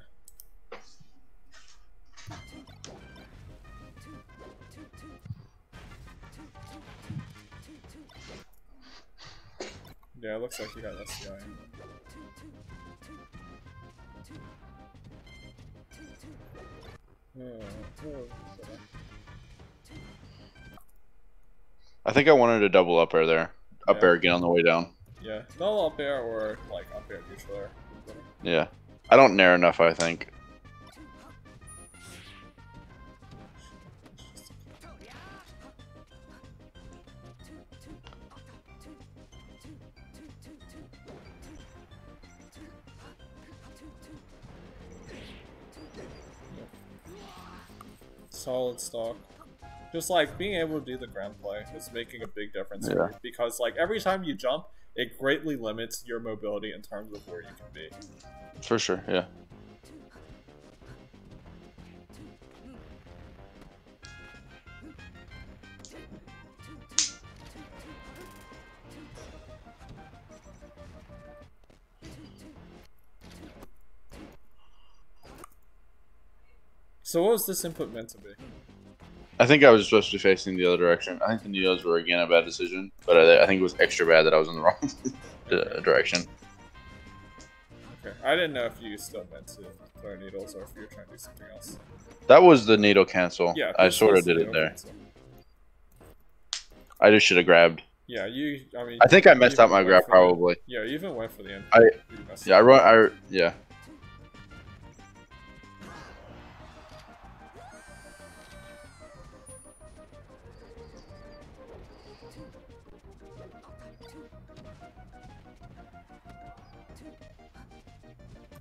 Yeah, it looks like you got SCI. I think I wanted to double up air there. Up Yeah. air again on the way down. Yeah, no up air or like up air neutral air. Yeah. I don't nair enough, I think. solid stock. Just like being able to do the ground play is making a big difference Yeah. here because like every time you jump, it greatly limits your mobility in terms of where you can be. For sure, yeah. So what was this input meant to be? I think I was supposed to be facing the other direction. I think the Neos were again a bad decision, but I think it was extra bad that I was in the wrong direction. Okay, I didn't know if you still meant to throw needles or if you were trying to do something else. That was the needle cancel. Yeah, I this sort was of the did it needle there. cancel. I just should have grabbed. Yeah, I mean. I think I messed you up my went grab for probably. Yeah, you even went for the end. Yeah.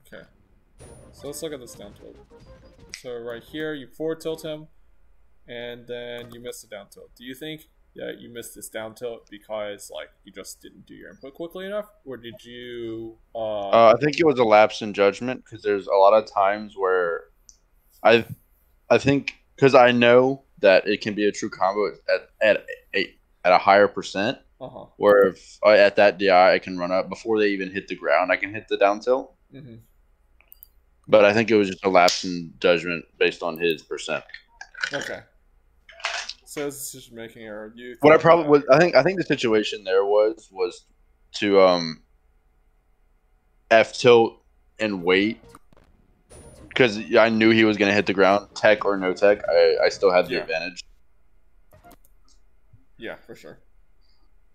Okay. So let's look at this down tilt. So right here, you forward tilt him, and then you miss the down tilt. Do you think that you missed this down tilt because like you just didn't do your input quickly enough, or did you? I think it was a lapse in judgment because there's a lot of times where I think because I know that it can be a true combo at a higher percent. Where if at that DI I can run up before they even hit the ground, I can hit the down tilt. Mm-hmm. But I think it was just a lapse in judgment based on his percent. Okay. So it's decision making error. What I probably was, I think the situation there was to F tilt and wait because I knew he was going to hit the ground, tech or no tech. I still had the advantage. Yeah, for sure.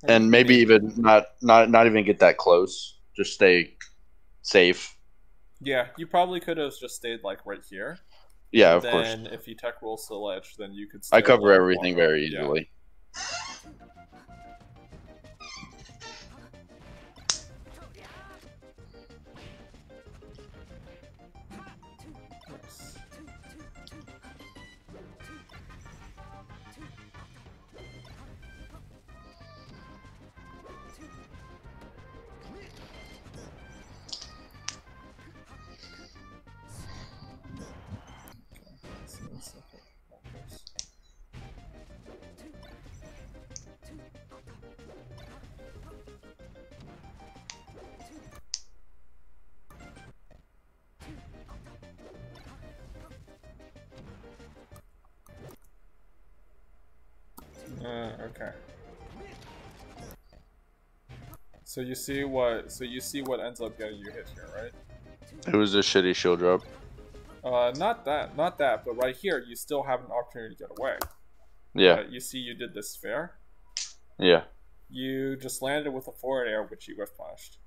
And maybe even not even get that close. Just stay safe. Yeah, you probably could have just stayed like right here. Yeah, of course. And if you tech rolls to the ledge, then you could. I cover everything very easily. Okay. So you see what ends up getting you hit here, right? It was a shitty shield drop. Not that, but right here you still have an opportunity to get away. Yeah. You see, you did this fair. Yeah. You just landed with a forward air, which you whiff punished.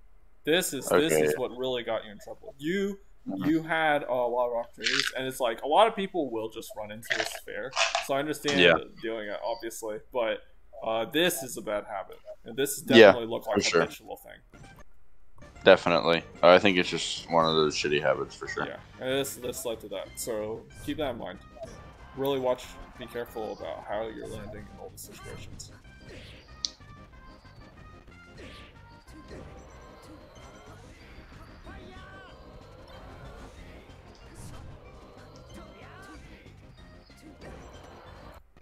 This is what really got you in trouble. You had a lot of opportunities, and it's like a lot of people will just run into this fair. So I understand doing it, obviously, but this is a bad habit, and this definitely looked like a habitual thing. Definitely, I think it's just one of those shitty habits for sure. Yeah, and this led to that. So keep that in mind. Really be careful about how you're landing in all the situations.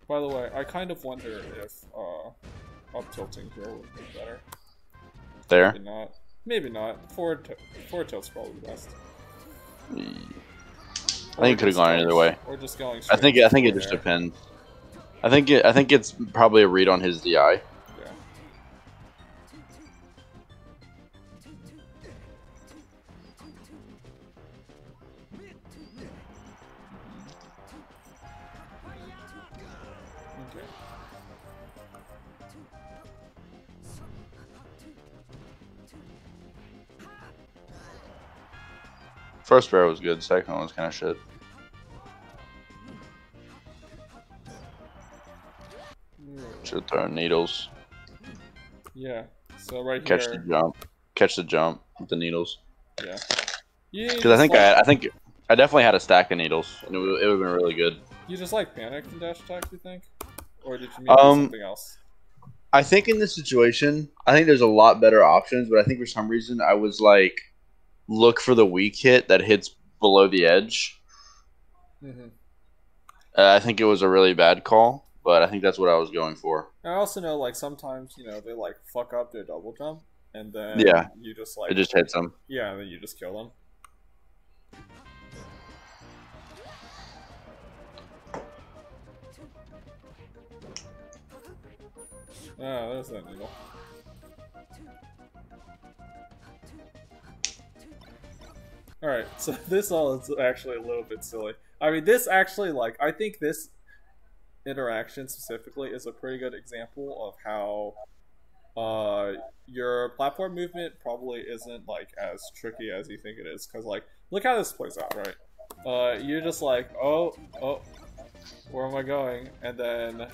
By the way, I kind of wonder if up tilting here would be better. There? Maybe not. Maybe not. Forward tilt's probably the best. I think it could have gone either way. Or just going I think it just depends. I think it's probably a read on his DI. Yeah. First barrel was good, second one was kind of shit. Should have thrown needles. Yeah, so right Catch here. Catch the jump with the needles. Yeah. Because I think I definitely had a stack of needles, and it would have been really good. You just like panic and dash attack, you think? Or did you mean something else? I think in this situation, I think there's a lot better options, but I think for some reason I was like, look for the weak hit that hits below the edge. Mm-hmm. I think it was a really bad call, but I think that's what I was going for. I also know, like, sometimes, you know, they, like, fuck up their double jump, and then you just, like... It just hits them. Yeah, and then you just kill them. Oh, there's that needle. Alright, so this all is actually a little bit silly. I mean, this actually, like, I think this interaction specifically is a pretty good example of how your platform movement probably isn't, like, as tricky as you think it is. Because, like, look how this plays out, right? You're just like, oh, where am I going? And then...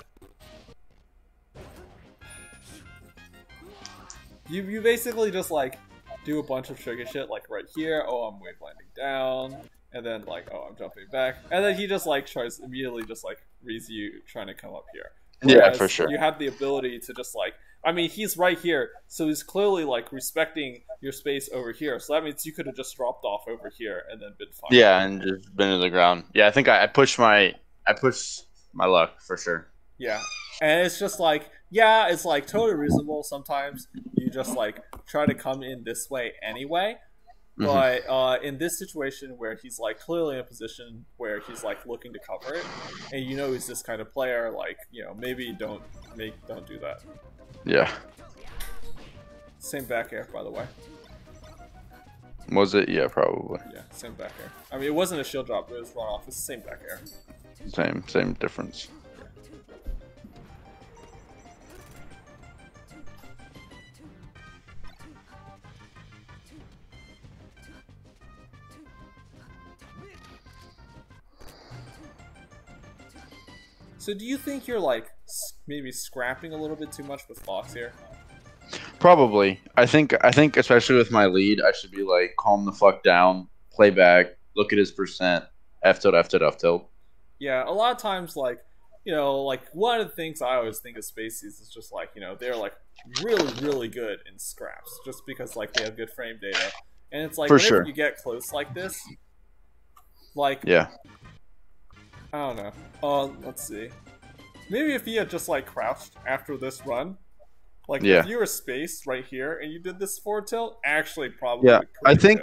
You basically just, like, do a bunch of tricky shit, like, right here, oh, I'm wave landing down, and then, like, oh, I'm jumping back, and then he just, like, tries immediately just, like, reads you trying to come up here. Whereas yeah, for sure. You have the ability to just, like, I mean, he's right here, so he's clearly, like, respecting your space over here, so that means you could have just dropped off over here and then been fine. Yeah, and just been to the ground. Yeah, I think I pushed my luck, for sure. Yeah, and it's just, like, yeah, it's, like, totally reasonable sometimes. You just, like, try to come in this way anyway. But in this situation where he's, like, clearly in a position where he's, like, looking to cover it, and you know he's this kind of player, like, you know, maybe don't do that. Yeah. Same back air, by the way. Was it? Yeah, probably. Yeah, same back air. I mean, it wasn't a shield drop, it was run off. It's the same back air. Same difference. So do you think you're, like, maybe scrapping a little bit too much with Fox here? Probably. I think especially with my lead, I should be like, calm the fuck down, play back, look at his percent, F tilt, F tilt, F tilt. Yeah, a lot of times, like, you know, like, one of the things I always think of Spaceys is just, like, you know, they're, like, really, really good in scraps, just because, like, they have good frame data. And it's like, whenever you get close like this, like... Yeah. I don't know. Let's see. Maybe if he had just, like, crouched after this run, like, if you were spaced right here and you did this forward tilt, actually probably I think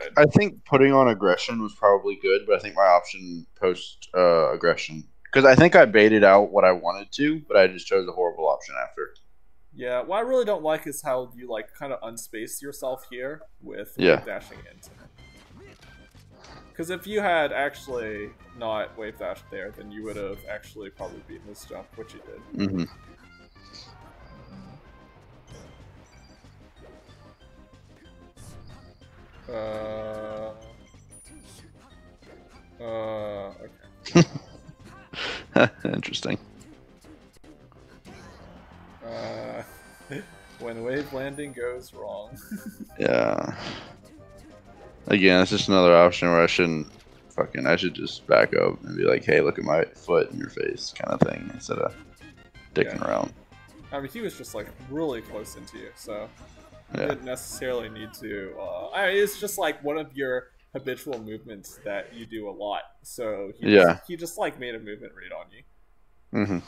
putting on aggression was probably good, but I think my option post aggression, because I think I baited out what I wanted to, but I just chose a horrible option after. Yeah, what I really don't like is how you, like, kind of unspace yourself here with dashing into him. Because if you had actually not wave dashed there, then you would have actually probably beaten this jump, which you did. Mm-hmm. Okay. Interesting. When wave landing goes wrong. Yeah. Again, it's just another option where I should just back up and be like, hey, look at my foot in your face kind of thing, instead of dicking around. I mean, he was just, like, really close into you, so you didn't necessarily need to... I mean, it's just, like, one of your habitual movements that you do a lot, so he just, like, made a movement read on you. Mm-hmm.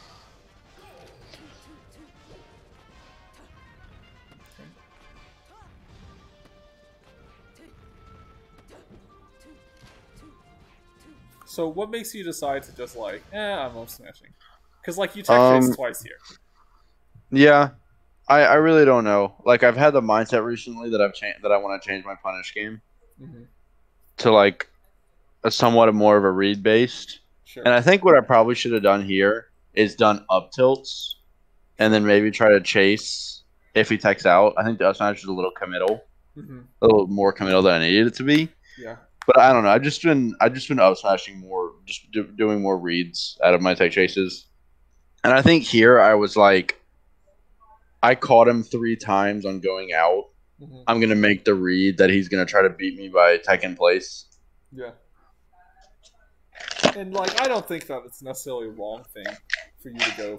So what makes you decide to just, like, I'm up smashing? Because, like, you tech chase twice here. Yeah, I really don't know. Like, I've had the mindset recently that I want to change my punish game to, like, a somewhat more of a read based. Sure. And I think what I probably should have done here is done up tilts, and then maybe try to chase if he techs out. I think the up smash is a little committal, a little more committal than I needed it to be. Yeah. But I don't know. I've just been up smashing more, just doing more reads out of my tech chases. And I think here I was like, I caught him 3 times on going out. I'm gonna make the read that he's gonna try to beat me by tech in place. Yeah. And like, I don't think that it's necessarily a wrong thing for you to go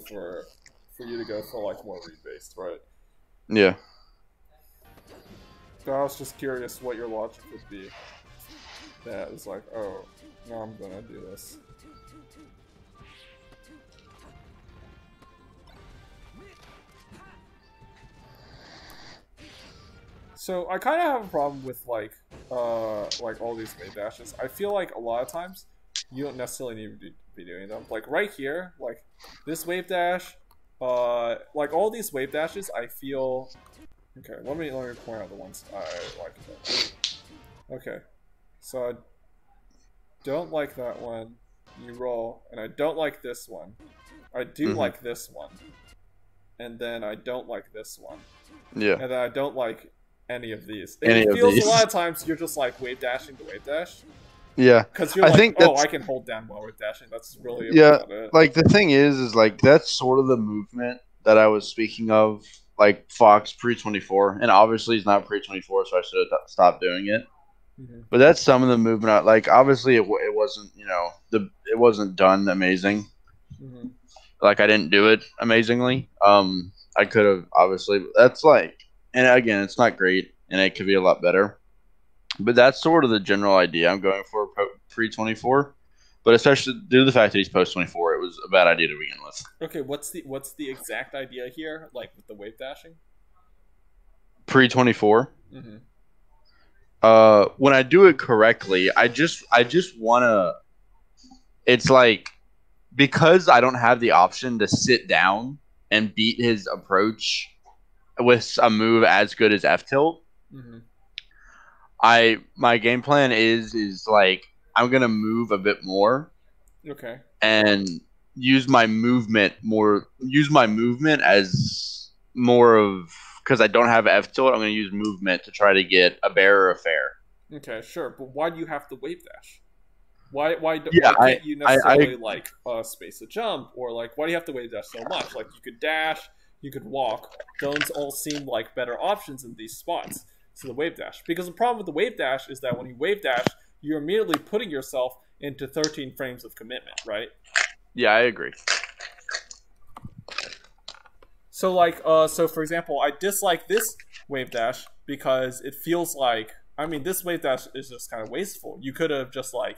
for like more read based, right? Yeah. So I was just curious what your logic would be. That was like, oh, now I'm gonna do this. So I kind of have a problem with like all these wave dashes. I feel like a lot of times you don't necessarily need to be doing them. Like right here, like this wave dash, like all these wave dashes, I feel. Okay, let me point out the ones I like. Okay, so I don't like that one. You roll, and I don't like this one. I do like this one, and then I don't like this one. Yeah. And then I don't like any of these. It feels a lot of times you're just like wave dashing to wave dash. Yeah. Because you're like, oh, I can hold down while wave dashing. That's really about it. Like the thing is like that's sort of the movement that I was speaking of, like Fox pre-24, and obviously he's not pre-24, so I should have stopped doing it. But that's some of the movement. Like obviously it wasn't, it wasn't done amazing. Like I didn't do it amazingly. I could have obviously. That's like, and again, it's not great, and it could be a lot better. But that's sort of the general idea I'm going for pre-24. But especially due to the fact that he's post-24, it was a bad idea to begin with. Okay, what's the exact idea here, like with the wave dashing? Pre-24. When I do it correctly, I just want to. It's like because I don't have the option to sit down and beat his approach with a move as good as F tilt. My game plan is like I'm gonna move a bit more, okay, and use my movement as more of, because I don't have F tilt. I'm gonna use movement to try to get a bear or a fair. Okay, sure, but why do you have to wave dash? Why can't you necessarily space a jump, or like why do you have to wave dash so much? Like you could dash, you could walk. Those all seem like better options in these spots. So the wave dash, because the problem with the wave dash is that when you wave dash, you're immediately putting yourself into 13 frames of commitment, right? Yeah, I agree. So like, so for example, I dislike this wave dash because it feels like, I mean, this wave dash is just kind of wasteful. You could have just like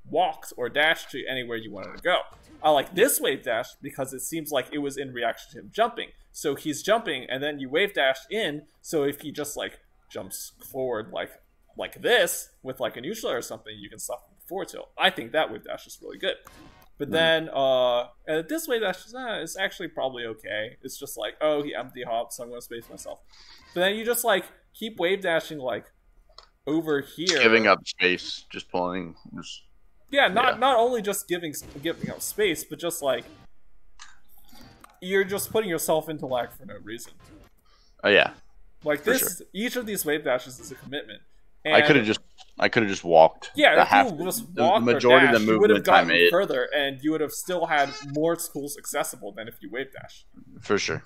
walked or dashed to anywhere you wanted to go. I like this wave dash because it seems like it was in reaction to him jumping. So he's jumping, and then you wave dash in. So if he just like jumps forward like this with like a neutral or something, you can stop him forward tilt. I think that wave dash is really good. But then this wave dash is actually probably okay. It's just like, oh, he empty hopped, so I'm gonna space myself. But then you just like keep wave dashing like over here, giving up space, just pulling. Not only just giving up space, but just like you're just putting yourself into lag for no reason. Oh yeah. Like this, sure. Each of these wave dashes is a commitment. And I could have just walked. Yeah, if you just walked the majority or dash, of the you would have movement gotten further, and you would have still had more schools accessible than if you wave dash. For sure.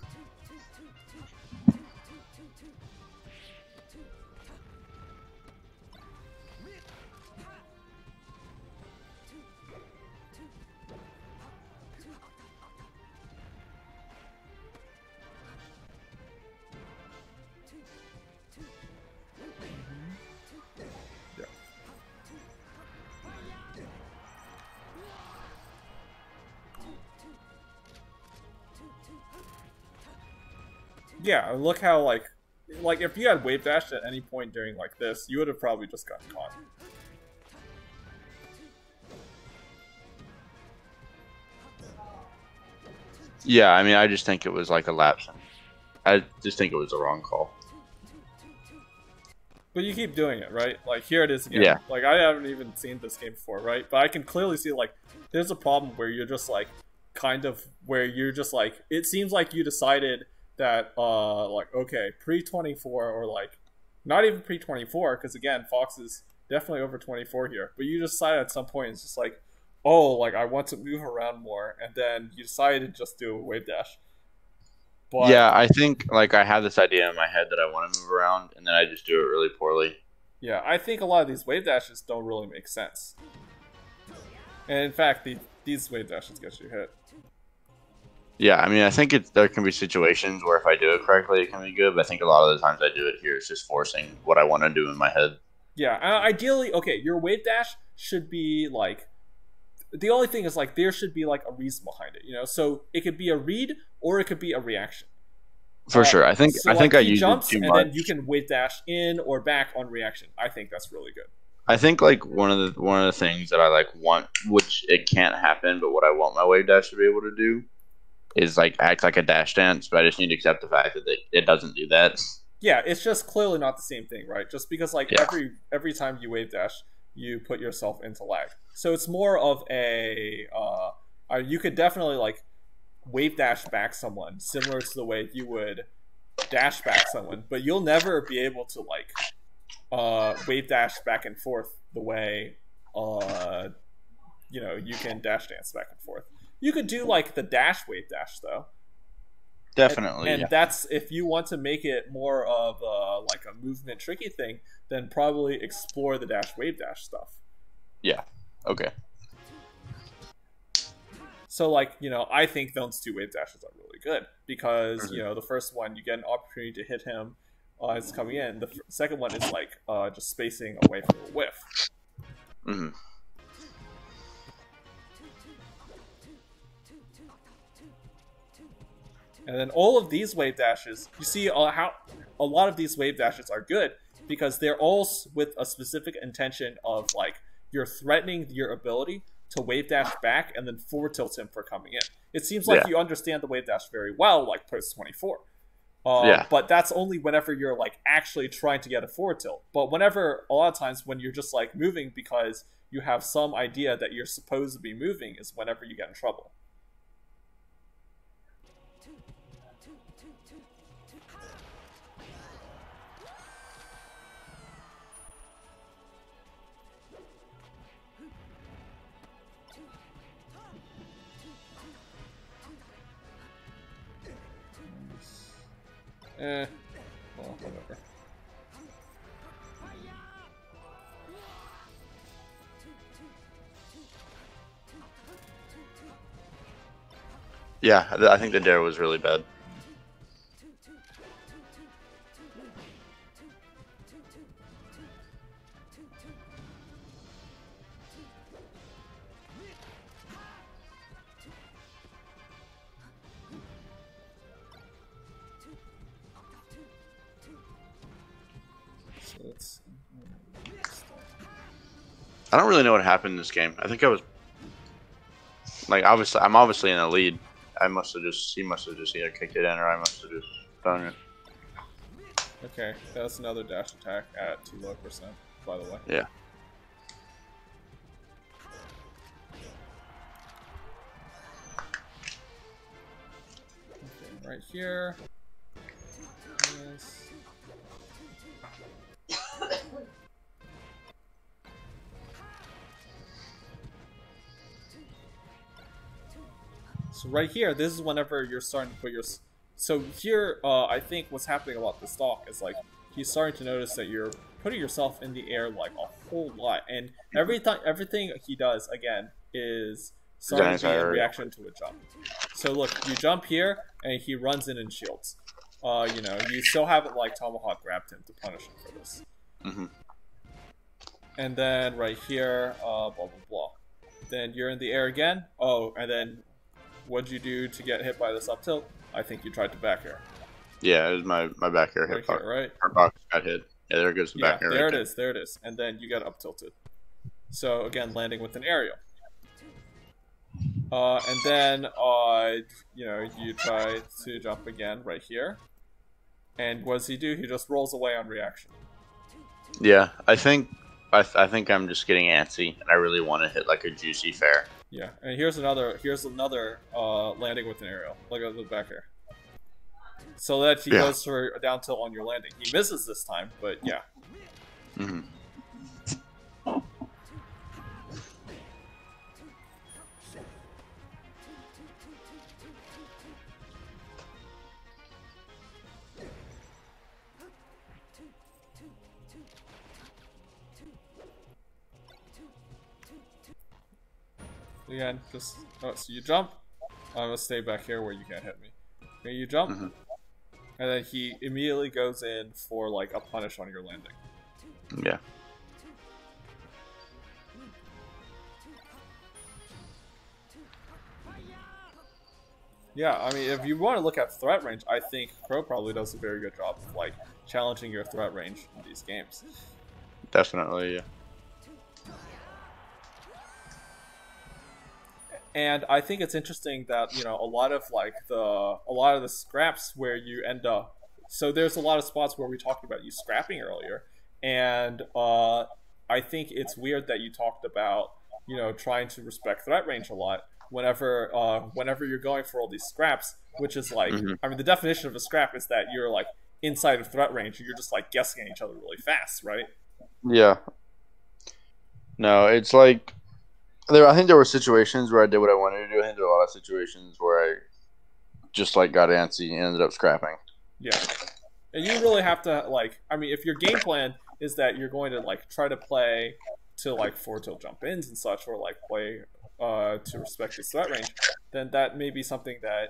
Yeah, look how like if you had wave dashed at any point during like this, you would have probably just gotten caught. Yeah, I mean, I just think it was like a lapse. I just think it was the wrong call. But you keep doing it, right? Like, here it is again. Yeah. Like, I haven't even seen this game before, right? But I can clearly see, like, there's a problem where you're just, like, it seems like you decided that, like, okay, pre-24 or, like, not even pre-24, because, again, Fox is definitely over 24 here. But you decided at some point, it's just like, oh, like, I want to move around more, and then you decided to just do a wave dash. But, yeah, I think, like, I have this idea in my head that I want to move around, and then I just do it really poorly. Yeah, I think a lot of these wave dashes don't really make sense. And in fact, these wave dashes get you hit. Yeah, I mean, I think there can be situations where if I do it correctly, it can be good. But I think a lot of the times I do it here, it's just forcing what I want to do in my head. Yeah, ideally, okay, your wave dash should be like the only thing is like there should be like a reason behind it, you know. So it could be a read or it could be a reaction. For sure, So I think like I he use it jumps too and then you much. can wave dash in or back on reaction. I think that's really good. I think like one of the things that I like want, which it can't happen, but what I want my wave dash to be able to do is like act like a dash dance. But I just need to accept the fact that it doesn't do that. Yeah, it's just clearly not the same thing, right? Just because like Yeah, every time you wave dash, you put yourself into lag. So it's more of a you could definitely like wave dash back someone similar to the way you would dash back someone, but you'll never be able to like wave dash back and forth the way you can dash dance back and forth. You could do like the dash wave dash though. definitely. And Yeah, that's if you want to make it more of like a movement tricky thing, then probably explore the dash wave dash stuff. yeah. Okay. So like, I think those two wave dashes are really good because, the first one you get an opportunity to hit him as coming in. The second one is like just spacing away from a whiff. Mm-hmm. And then all of these wave dashes, you see how a lot of these wave dashes are good because they're all with a specific intention of like you're threatening your ability to wave dash back and then forward tilt him for coming in. It seems like you understand the wave dash very well, like post 24. But that's only whenever you're like actually trying to get a forward tilt. But whenever, a lot of times when you're just like moving because you have some idea that you're supposed to be moving is whenever you get in trouble. Well, whatever. Yeah, I think the dare was really bad. So let's. I don't really know what happened in this game. I think I was like I'm obviously in the lead. He must have just either kicked it in or I must have just done it. Okay, that's another dash attack at too low %, by the way. Yeah. Okay, right here. Yes. So right here, this is whenever you're starting to put your... So here, I think what's happening about the stock is like, he's starting to notice that you're putting yourself in the air like a whole lot. And everything he does, again, is starting to be in reaction to a jump. So look, you jump here, and he runs in and shields. You still haven't like Tomahawk grabbed him to punish him for this. Mm-hmm. And then right here, blah, blah, blah. Then you're in the air again. Oh, and then what'd you do to get hit by this up tilt? I think you tried to back air. Yeah, it was my back air hit. Right here, right? Our box got hit. Yeah, there goes the back air. There it is, there it is. And then you get up tilted. So again, landing with an aerial. And then, you try to jump again right here. And what does he do? He just rolls away on reaction. Yeah, I think I'm just getting antsy, and I really want to hit like a juicy fair. Yeah, and here's another landing with an aerial. Look at the back here. So that he goes for a down tilt on your landing. He misses this time, but yeah. Mm-hmm. again, just so you jump. I'm gonna stay back here where you can't hit me. Okay, you jump, Mm-hmm. and then he immediately goes in for like a punish on your landing. Yeah. Yeah, I mean, if you want to look at threat range, I think Crow probably does a very good job of like challenging your threat range in these games. Definitely, yeah. And I think it's interesting that a lot of the scraps where you end up. So there's a lot of spots where we talked about you scrapping earlier, and I think it's weird that you talked about trying to respect threat range a lot whenever you're going for all these scraps, which is like Mm-hmm. I mean the definition of a scrap is that you're like inside of threat range and you're just like guessing at each other really fast, right? Yeah. No, it's like I think there were situations where I did what I wanted to do. I think there were a lot of situations where I just like got antsy and ended up scrapping. Yeah. And you really have to like I mean if your game plan is that you're going to like try to play to like forward tilt jump ins and such or like play to respect his threat range, then that may be something that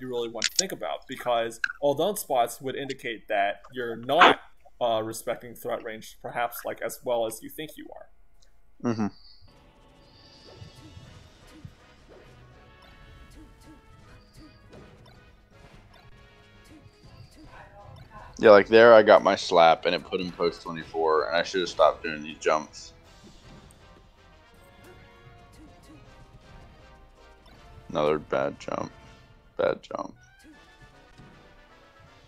you really want to think about because all those spots would indicate that you're not respecting threat range perhaps like as well as you think you are. Mm-hmm. Yeah, like there I got my slap and it put him post 24 and I should have stopped doing these jumps. Another bad jump. Bad jump.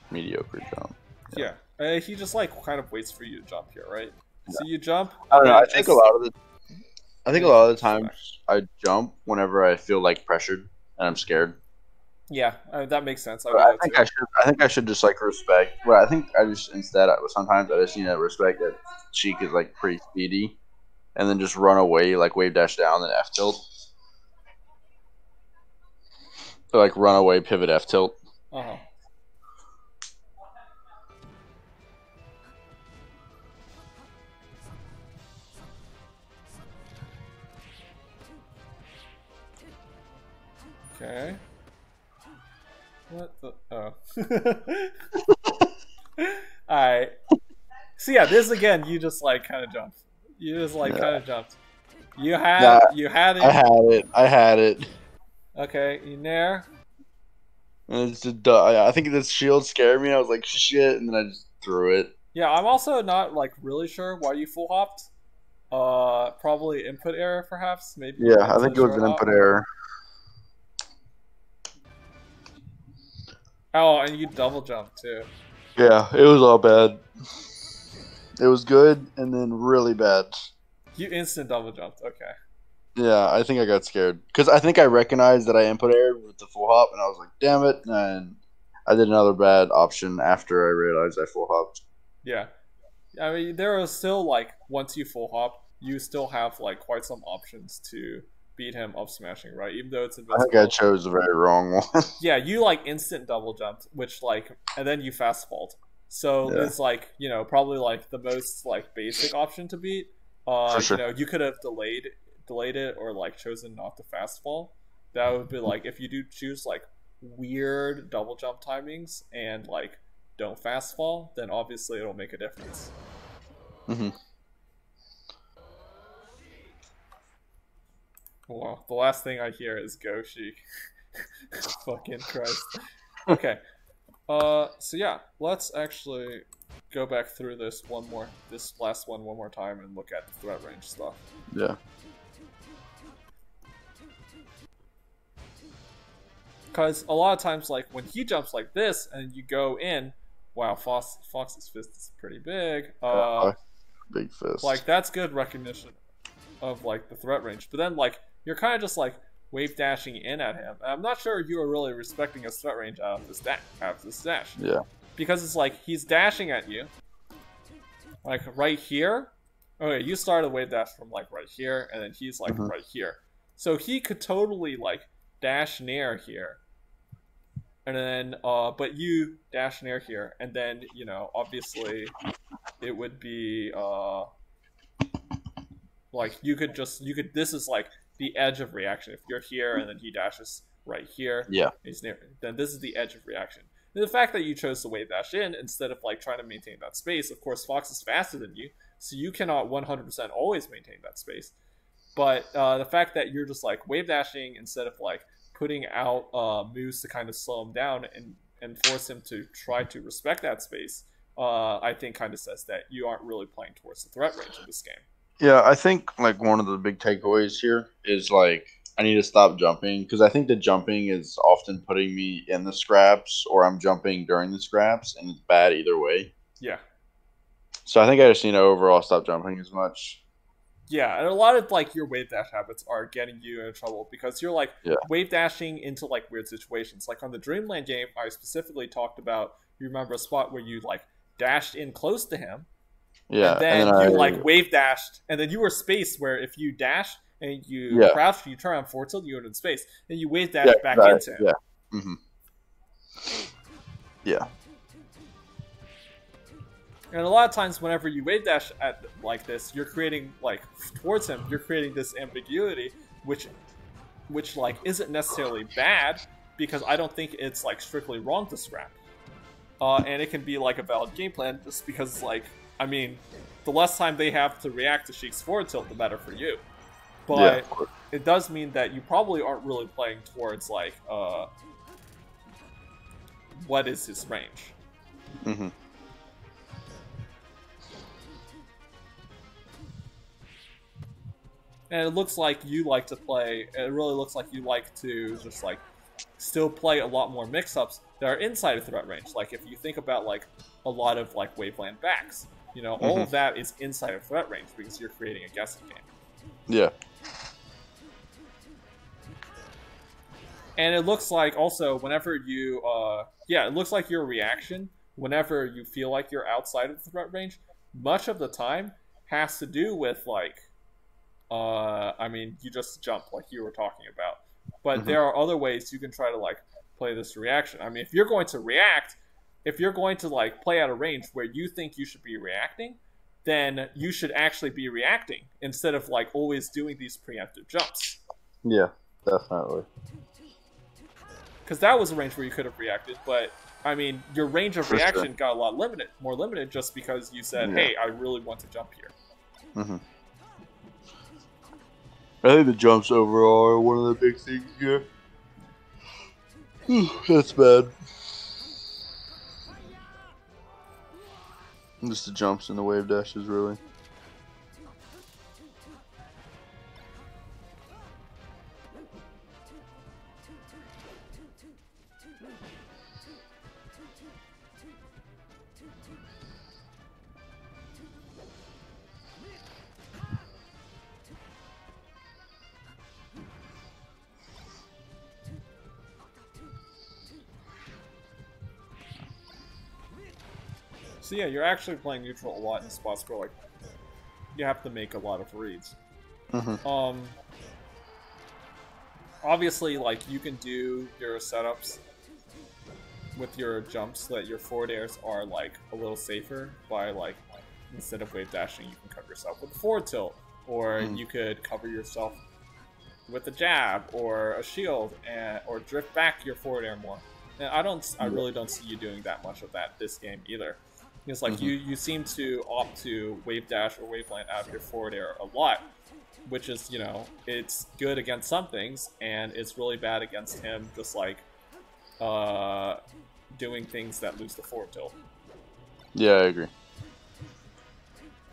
Mediocre jump. Yeah. He just like kind of waits for you to jump here, right? Yeah. So you jump. I don't know. I think a lot of the times I jump whenever I feel like pressured and I'm scared. Yeah, that makes sense. I think I should just like respect. Well, I think I just sometimes I just need to respect that Cheek is like pretty speedy, and then just run away like wave dash down then F tilt, or like run away pivot F tilt. Uh-huh. Okay. What the? Oh. Alright. So yeah, this again, you just like kind of jumped. You just like kind of jumped. You had it. I had it. Okay, you nair. And it's just, I think the shield scared me. I was like, shit, and then I just threw it. Yeah, I'm also not like really sure why you full hopped. Probably input error, perhaps. Maybe. Yeah, I think it was an input error. Oh, and you double jump too. Yeah, it was all bad. It was good and then really bad. You instant double jumped. Okay. Yeah, I think I got scared because I think I recognized that I input errored with the full hop, and I was like, "Damn it!" And I did another bad option after I realized I full hopped. Yeah, I mean, there are still like once you full hop, you still have like quite some options to beat him up smashing, right? Even though it's invincible. I think I chose the very wrong one. Yeah, you like instant double jumped, which like, and then you fast fault. So it's like probably like the most like basic option to beat. For sure. You could have delayed it or like chosen not to fast fall. That would be like if you do choose like weird double jump timings and like don't fast fall, then obviously it'll make a difference. Mm-hmm. Wow, the last thing I hear is "Go Sheik." Fucking Christ. Okay. So yeah, let's actually go back through this last one one more time and look at the threat range stuff. Yeah. Because a lot of times, like when he jumps like this and you go in, wow, Fox's fist is pretty big. Big fist. Like that's good recognition of like the threat range. But then like you're kind of just like wave dashing in at him. And I'm not sure you are really respecting his threat range out of this dash. Yeah. Because it's like he's dashing at you, like right here. Okay, you started a wave dash from like right here, and then he's like right here. So he could totally like dash nair here, and then but you dash nair here, and then obviously it would be like you could this is like the edge of reaction. If you're here and then he dashes right here, Yeah. he's near, then this is the edge of reaction. And the fact that you chose to wave dash in instead of like trying to maintain that space, of course, Fox is faster than you, so you cannot 100% always maintain that space. But the fact that you're just like wave dashing instead of like putting out moves to kind of slow him down and force him to try to respect that space, I think kind of says that you aren't really playing towards the threat range of this game. Yeah, I think like one of the big takeaways here is like I need to stop jumping because I think the jumping is often putting me in the scraps or I'm jumping during the scraps and it's bad either way. Yeah. So I think I just need to overall stop jumping as much. Yeah, and a lot of like your wave dash habits are getting you in trouble because you're like wave dashing into like weird situations. Like on the Dreamland game, I specifically talked about. You remember a spot where you like dashed in close to him, Yeah, and then you like wave dashed, and then you were spaced where if you dash and you crouch, you turn on forward tilt, you're in space, and you wave dash back into him. Yeah. Mm-hmm. Yeah. And a lot of times, whenever you wave dash at like this, you're creating like towards him. You're creating this ambiguity, which like isn't necessarily bad because I don't think it's like strictly wrong to scrap. And it can be like a valid game plan just because like I mean, the less time they have to react to Sheik's forward tilt, the better for you. But it does mean that you probably aren't really playing towards like what is his range. Mm-hmm. And it looks like you like to play, it really looks like you like to just like still play a lot more mix-ups that are inside of threat range. Like if you think about like a lot of like Waveland backs, you know, all of that is inside of threat range because you're creating a guessing game. Yeah. And it looks like also whenever you, it looks like your reaction whenever you feel like you're outside of the threat range, much of the time has to do with like, I mean, you just jump like you were talking about. But there are other ways you can try to like play this reaction. I mean, if you're going to react, if you're going to like play out a range where you think you should be reacting, then you should actually be reacting instead of like always doing these preemptive jumps. Yeah, definitely. Because that was a range where you could have reacted, but I mean, your range of reaction got a lot more limited just because you said, hey, I really want to jump here. Mm-hmm. I think the jumps overall are one of the big things here. That's bad. Just the jumps and the wave dashes, really. So yeah, you're actually playing neutral a lot in spots where like you have to make a lot of reads. Obviously, like you can do your setups with your jumps so that your forward airs are like a little safer by like instead of wave dashing, you can cover yourself with a forward tilt, or you could cover yourself with a jab or a shield, or drift back your forward air more. And I really don't see you doing that much of that this game either. It's like you seem to opt to wave dash or waveland out of your forward air a lot, which is, you know, it's good against some things, and it's really bad against him just like doing things that lose the forward tilt. Yeah, I agree.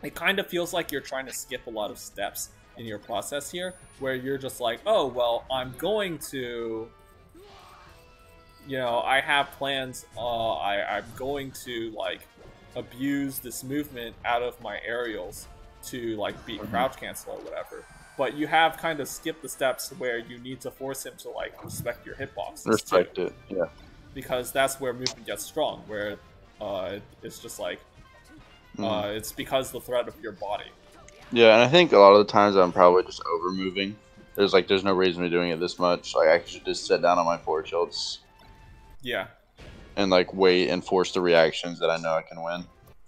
It kind of feels like you're trying to skip a lot of steps in your process here, where you're just like, oh, well, I'm going to, you know, I have plans, I'm going to, like, abuse this movement out of my aerials to, like, beat crouch cancel or whatever. But you have kind of skipped the steps where you need to force him to, like, respect your hitboxes. Respect it, yeah. Because that's where movement gets strong, where it's just like, it's because the threat of your body. Yeah, and I think a lot of the times I'm probably just over moving. There's no reason to be doing it this much. Like I should just sit down on my forward tilts. Yeah. And like wait and force the reactions that I know I can win.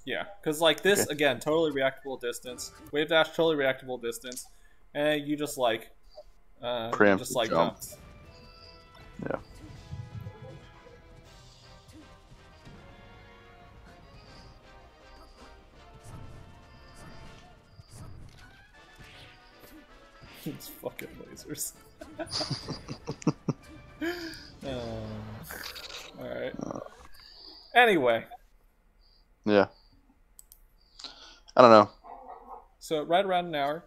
Yeah, because like this again, totally reactable distance. Wave dash, totally reactable distance, and you just like You just Preemptive like jump. jumps. Yeah. It's fucking lasers. Alright. Anyway, Yeah. I don't know. so right around an hour.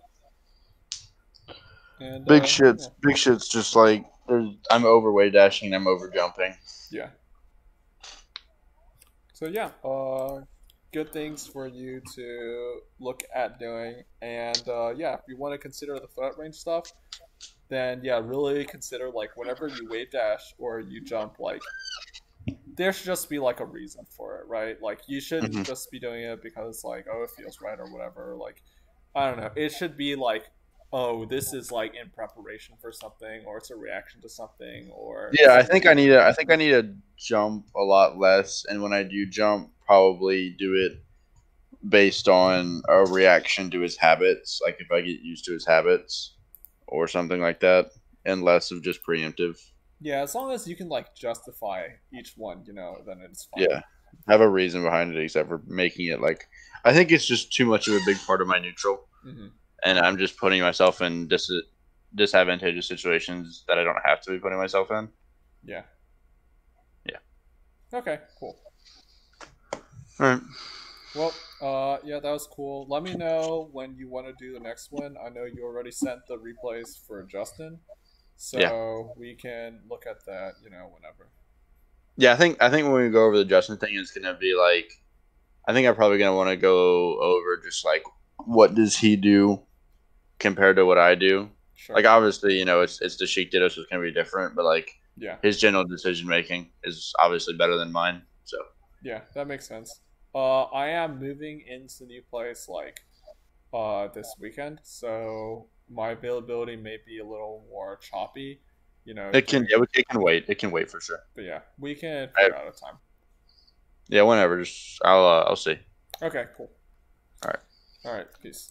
And Big yeah. shits. Big shits. Just like I'm overweight dashing. I'm over jumping. Yeah. So yeah, good things for you to look at doing, and yeah, if you want to consider the threat range stuff, then yeah, really consider like whenever you wave dash or you jump, like there should just be like a reason for it, right? Like you shouldn't Hmm. just be doing it because like oh it feels right or whatever. Like I don't know, it should be like oh this is like in preparation for something or it's a reaction to something or Yeah, I it's think I need to. I think I need to jump a lot less, and when I do jump, probably do it based on a reaction to his habits. Like if I get used to his habits, or something like that, and less of just preemptive. yeah, as long as you can like justify each one, you know, then it's fine. Yeah, have a reason behind it, except for making it like. I think it's just too much of a big part of my neutral, Hmm. and I'm just putting myself in disadvantageous situations that I don't have to be putting myself in. Yeah. Yeah. Okay, cool. All right. Well, yeah, that was cool. Let me know when you want to do the next one. I know you already sent the replays for Justin, Yeah. so we can look at that, you know, whenever. Yeah, I think when we go over the Justin thing, it's gonna be like I think I'm probably gonna want to go over just like what does he do compared to what I do. Like Sure. obviously, it's the Sheik Ditto, so it's gonna be different, but like Yeah. his general decision making is obviously better than mine. So Yeah, that makes sense. I am moving into the new place like this weekend, so my availability may be a little more choppy, you know, it can during. yeah, it can wait. It can wait for sure. But yeah, we can I, figure out a time. yeah, whenever. Just I'll see. Okay, cool. All right. All right, peace.